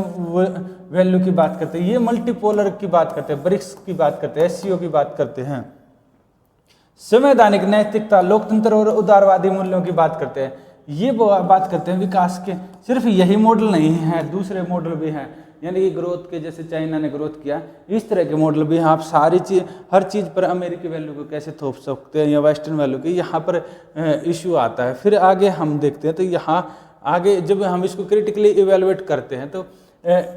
वैल्यू की बात करते हैं, ये मल्टीपोलर की बात करते हैं, ब्रिक्स की बात करते हैं, SCO की बात करते हैं, संवैधानिक नैतिकता, लोकतंत्र और उदारवादी मूल्यों की बात करते हैं। ये बात करते हैं विकास के। सिर्फ यही मॉडल नहीं है, दूसरे मॉडल भी हैं, यानी कि ग्रोथ के, जैसे चाइना ने ग्रोथ किया, इस तरह के मॉडल भी हैं। आप सारी चीज़, हर चीज़ पर अमेरिकी वैल्यू को कैसे थोप सकते हैं या वेस्टर्न वैल्यू की, यहाँ पर इशू आता है। फिर आगे हम देखते हैं, तो यहाँ आगे जब हम इसको क्रिटिकली इवेलुएट करते हैं, तो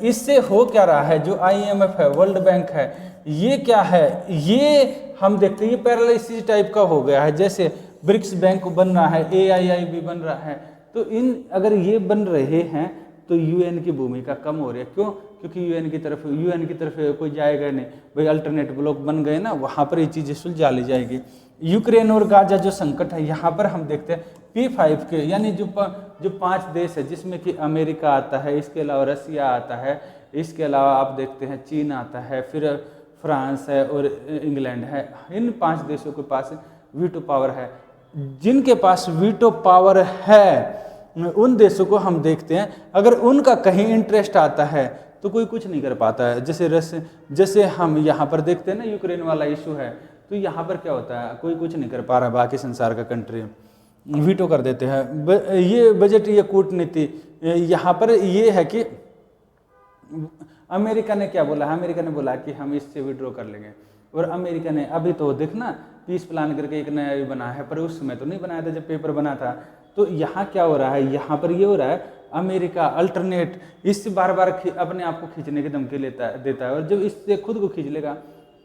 इससे हो क्या रहा है, जो IMF है, वर्ल्ड बैंक है, ये क्या है, ये हम देखते हैं ये पैरालिसिस टाइप का हो गया है। जैसे ब्रिक्स बैंक बन रहा है, AII भी बन रहा है, तो इन अगर ये बन रहे हैं तो UN की भूमिका कम हो रही है। क्यों? क्योंकि UN की तरफ कोई जाएगा नहीं भाई, अल्टरनेट ब्लॉक बन गए ना, वहाँ पर ये चीज़ें सुलझा ली जाएगी। यूक्रेन और गाजा जो संकट है, यहाँ पर हम देखते हैं P5 के, यानी जो 5 देश है, जिसमें कि अमेरिका आता है, इसके अलावा रसिया आता है, इसके अलावा आप देखते हैं चीन आता है, फिर फ्रांस है और इंग्लैंड है। इन 5 देशों के पास वीटो पावर है। जिनके पास वीटो पावर है उन देशों को हम देखते हैं, अगर उनका कहीं इंटरेस्ट आता है तो कोई कुछ नहीं कर पाता है। जैसे हम यहाँ पर देखते हैं ना, यूक्रेन वाला इशू है, तो यहाँ पर क्या होता है, कोई कुछ नहीं कर पा रहा, बाकी संसार का कंट्री वीटो कर देते हैं। ये बजट, ये कूटनीति, यहाँ पर ये है कि अमेरिका ने क्या बोला, अमेरिका ने बोला कि हम इससे विड्रॉ कर लेंगे। और अमेरिका ने अभी तो देखना पीस प्लान करके एक नया भी बना है, पर उस समय तो नहीं बनाया था जब पेपर बना था। तो यहाँ क्या हो रहा है, यहाँ पर ये हो रहा है, अमेरिका अल्टरनेट इससे बार बार अपने आप को खींचने की धमकी देता है, और जब इससे खुद को खींच लेगा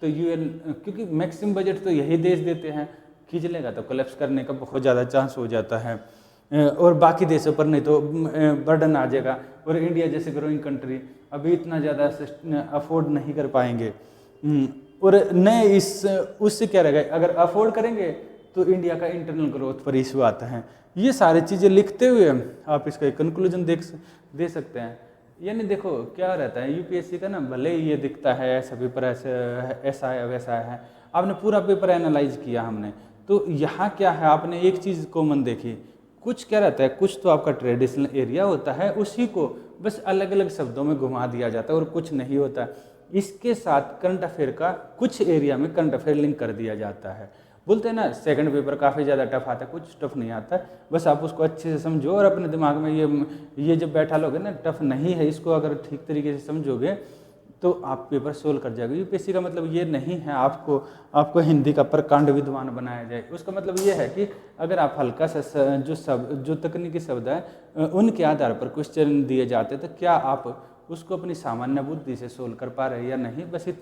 तो UN, क्योंकि मैक्सिमम बजट तो यही देश देते हैं, खींच लेगा तो कोलैप्स करने का बहुत ज़्यादा चांस हो जाता है, और बाकी देशों पर नहीं तो बर्डन आ जाएगा। और इंडिया जैसे ग्रोइंग कंट्री अभी इतना ज़्यादा अफोर्ड नहीं कर पाएंगे, और नए उससे क्या रहेगा, अगर अफोर्ड करेंगे तो इंडिया का इंटरनल ग्रोथ पर इशू आता है। ये सारी चीज़ें लिखते हुए आप इसका एक कंक्लूजन दे सकते हैं। यानी देखो क्या रहता है UPSC का ना, भले ही ये दिखता है ऐसा पेपर ऐसा है वैसा है, आपने पूरा पेपर एनालाइज किया हमने, तो यहाँ क्या है, आपने एक चीज़ कॉमन देखी, कुछ क्या रहता है, कुछ तो आपका ट्रेडिशनल एरिया होता है, उसी को बस अलग अलग शब्दों में घुमा दिया जाता है और कुछ नहीं होता। इसके साथ करंट अफेयर का कुछ एरिया में करंट अफेयर लिंक कर दिया जाता है। बोलते हैं ना सेकंड पेपर काफ़ी ज़्यादा टफ आता है, कुछ टफ नहीं आता है, बस आप उसको अच्छे से समझो और अपने दिमाग में ये जब बैठा लोगे ना टफ नहीं है, इसको अगर ठीक तरीके से समझोगे तो आप पेपर सोल्व कर जाओगे। यूपीएससी का मतलब ये नहीं है आपको हिंदी का प्रकांड विद्वान बनाया जाए। उसका मतलब ये है कि अगर आप हल्का सा जो तकनीकी शब्द है उनके आधार पर क्वेश्चन दिए जाते तो क्या आप उसको अपनी सामान्य बुद्धि से सोल्व कर पा रहे हैं या नहीं, बस इतना